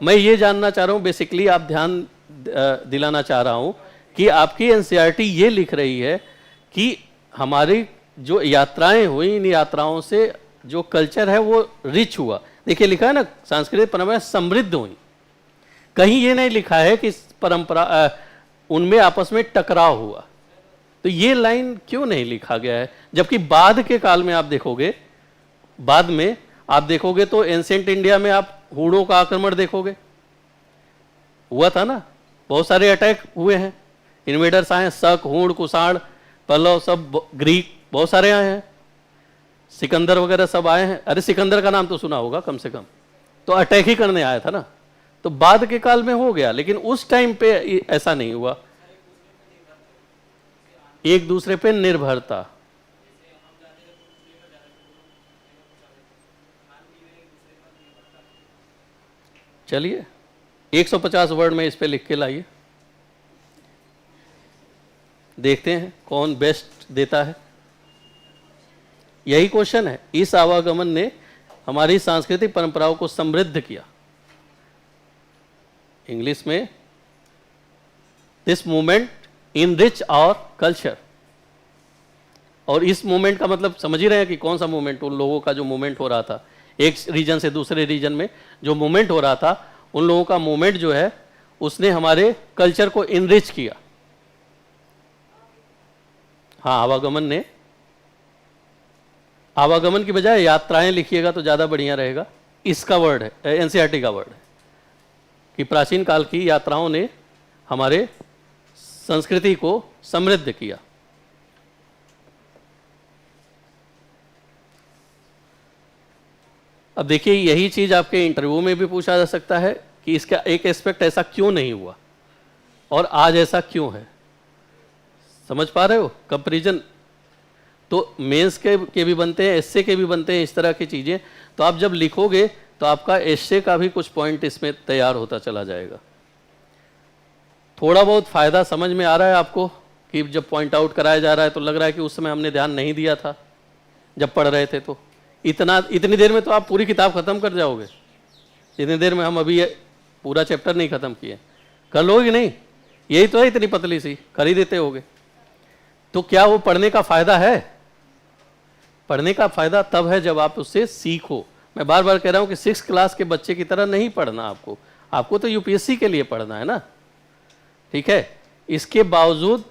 मैं ये जानना चाह रहा हूँ, बेसिकली आप ध्यान दिलाना चाह रहा हूँ कि आपकी एनसीईआरटी ये लिख रही है कि हमारी जो यात्राएं हुई, इन यात्राओं से जो कल्चर है वो रिच हुआ। देखिए लिखा है ना, सांस्कृतिक परंपरा समृद्ध हुई, कहीं ये नहीं लिखा है कि परंपरा उनमें आपस में टकराव हुआ। तो ये लाइन क्यों नहीं लिखा गया है? जबकि बाद के काल में आप देखोगे, बाद में आप देखोगे तो एंसेंट इंडिया में आप हूणों का आक्रमण देखोगे, हुआ था ना, बहुत सारे अटैक हुए हैं, इन्वेडर्स आए हैं, शक, हूण, कुषाण, पल्लव, सब ग्रीक बहुत सारे आए हैं, सिकंदर वगैरह सब आए हैं। अरे सिकंदर का नाम तो सुना होगा कम से कम, तो अटैक ही करने आया था ना। तो बाद के काल में हो गया, लेकिन उस टाइम पे ऐसा नहीं हुआ, एक दूसरे पे निर्भरता। चलिए 150 वर्ड में इस पे लिख के लाइए, देखते हैं कौन बेस्ट देता है। यही क्वेश्चन है, इस आवागमन ने हमारी सांस्कृतिक परंपराओं को समृद्ध किया। इंग्लिश में this movement enrich our culture. और इस मूवमेंट का मतलब समझ ही रहे हैं कि कौन सा मूवमेंट, उन लोगों का जो मूवमेंट हो रहा था एक रीजन से दूसरे रीजन में जो मूवमेंट हो रहा था, उन लोगों का मूवमेंट जो है उसने हमारे कल्चर को इनरिच किया। हाँ, आवागमन ने, आवागमन की बजाय यात्राएं लिखिएगा तो ज़्यादा बढ़िया रहेगा। इसका वर्ड है, एनसीईआरटी का वर्ड है कि प्राचीन काल की यात्राओं ने हमारे संस्कृति को समृद्ध किया। अब देखिए, यही चीज़ आपके इंटरव्यू में भी पूछा जा सकता है कि इसका एक एस्पेक्ट ऐसा क्यों नहीं हुआ और आज ऐसा क्यों है। समझ पा रहे हो कंपैरिजन? तो मेंस के भी बनते हैं, एस्से के भी बनते हैं, इस तरह की चीज़ें। तो आप जब लिखोगे तो आपका एस्से का भी कुछ पॉइंट इसमें तैयार होता चला जाएगा। थोड़ा बहुत फ़ायदा समझ में आ रहा है आपको कि जब पॉइंट आउट कराया जा रहा है तो लग रहा है कि उस समय हमने ध्यान नहीं दिया था जब पढ़ रहे थे। तो इतनी देर में तो आप पूरी किताब खत्म कर जाओगे। इतनी देर में हम अभी पूरा चैप्टर नहीं खत्म किए। कर लोगे नहीं? यही तो है, इतनी पतली सी कर ही देते होगे। तो क्या वो पढ़ने का फ़ायदा है? पढ़ने का फ़ायदा तब है जब आप उससे सीखो। मैं बार बार कह रहा हूँ कि 6th क्लास के बच्चे की तरह नहीं पढ़ना आपको तो यूपीएससी के लिए पढ़ना है ना, ठीक है। इसके बावजूद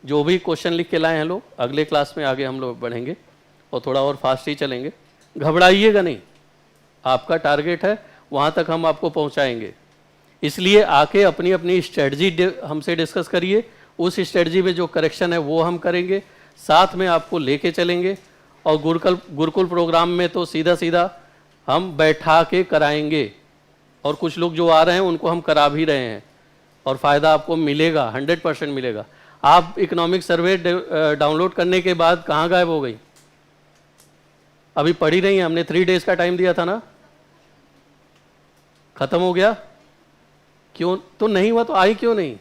जो भी क्वेश्चन लिख के लाए हैं लोग, अगले क्लास में आगे हम लोग बढ़ेंगे और थोड़ा और फास्ट ही चलेंगे। घबराइएगा नहीं, आपका टारगेट है, वहाँ तक हम आपको पहुँचाएंगे। इसलिए आके अपनी अपनी स्ट्रेटजी हमसे डिस्कस करिए। उस स्ट्रेटजी में जो करेक्शन है वो हम करेंगे, साथ में आपको लेके चलेंगे। और गुरुकुल प्रोग्राम में तो सीधा सीधा हम बैठा के कराएंगे। और कुछ लोग जो आ रहे हैं उनको हम करा भी रहे हैं और फ़ायदा आपको मिलेगा, 100% मिलेगा। आप इकोनॉमिक सर्वे डाउनलोड करने के बाद कहाँ गायब हो गई? अभी पढ़ी नहीं है, हमने 3 डेज का टाइम दिया था ना, खत्म हो गया। क्यों तो नहीं हुआ? तो आई क्यों नहीं?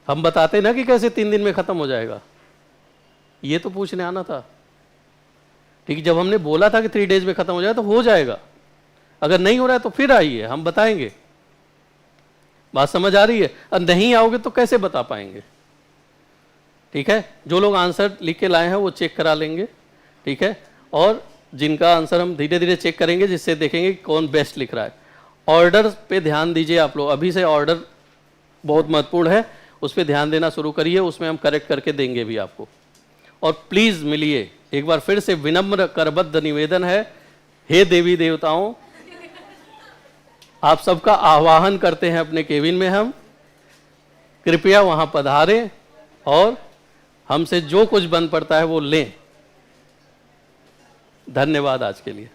हम बताते ना कि कैसे 3 दिन में खत्म हो जाएगा, ये तो पूछने आना था। ठीक है, जब हमने बोला था कि 3 डेज में खत्म हो जाएगा तो हो जाएगा। अगर नहीं हो रहा है तो फिर आइए, हम बताएंगे। बात समझ आ रही है? और नहीं आओगे तो कैसे बता पाएंगे? ठीक है, जो लोग आंसर लिख के लाए हैं वो चेक करा लेंगे, ठीक है। और जिनका आंसर हम धीरे धीरे चेक करेंगे, जिससे देखेंगे कि कौन बेस्ट लिख रहा है। ऑर्डर पे ध्यान दीजिए आप लोग, अभी से ऑर्डर बहुत महत्वपूर्ण है, उस पर ध्यान देना शुरू करिए। उसमें हम करेक्ट करके देंगे भी आपको। और प्लीज़ मिलिए, एक बार फिर से विनम्र करबद्ध निवेदन है, हे देवी देवताओं, आप सबका आह्वान करते हैं अपने केबिन में। हम कृपया वहाँ पधारें और हमसे जो कुछ बन पड़ता है वो लें। धन्यवाद आज के लिए।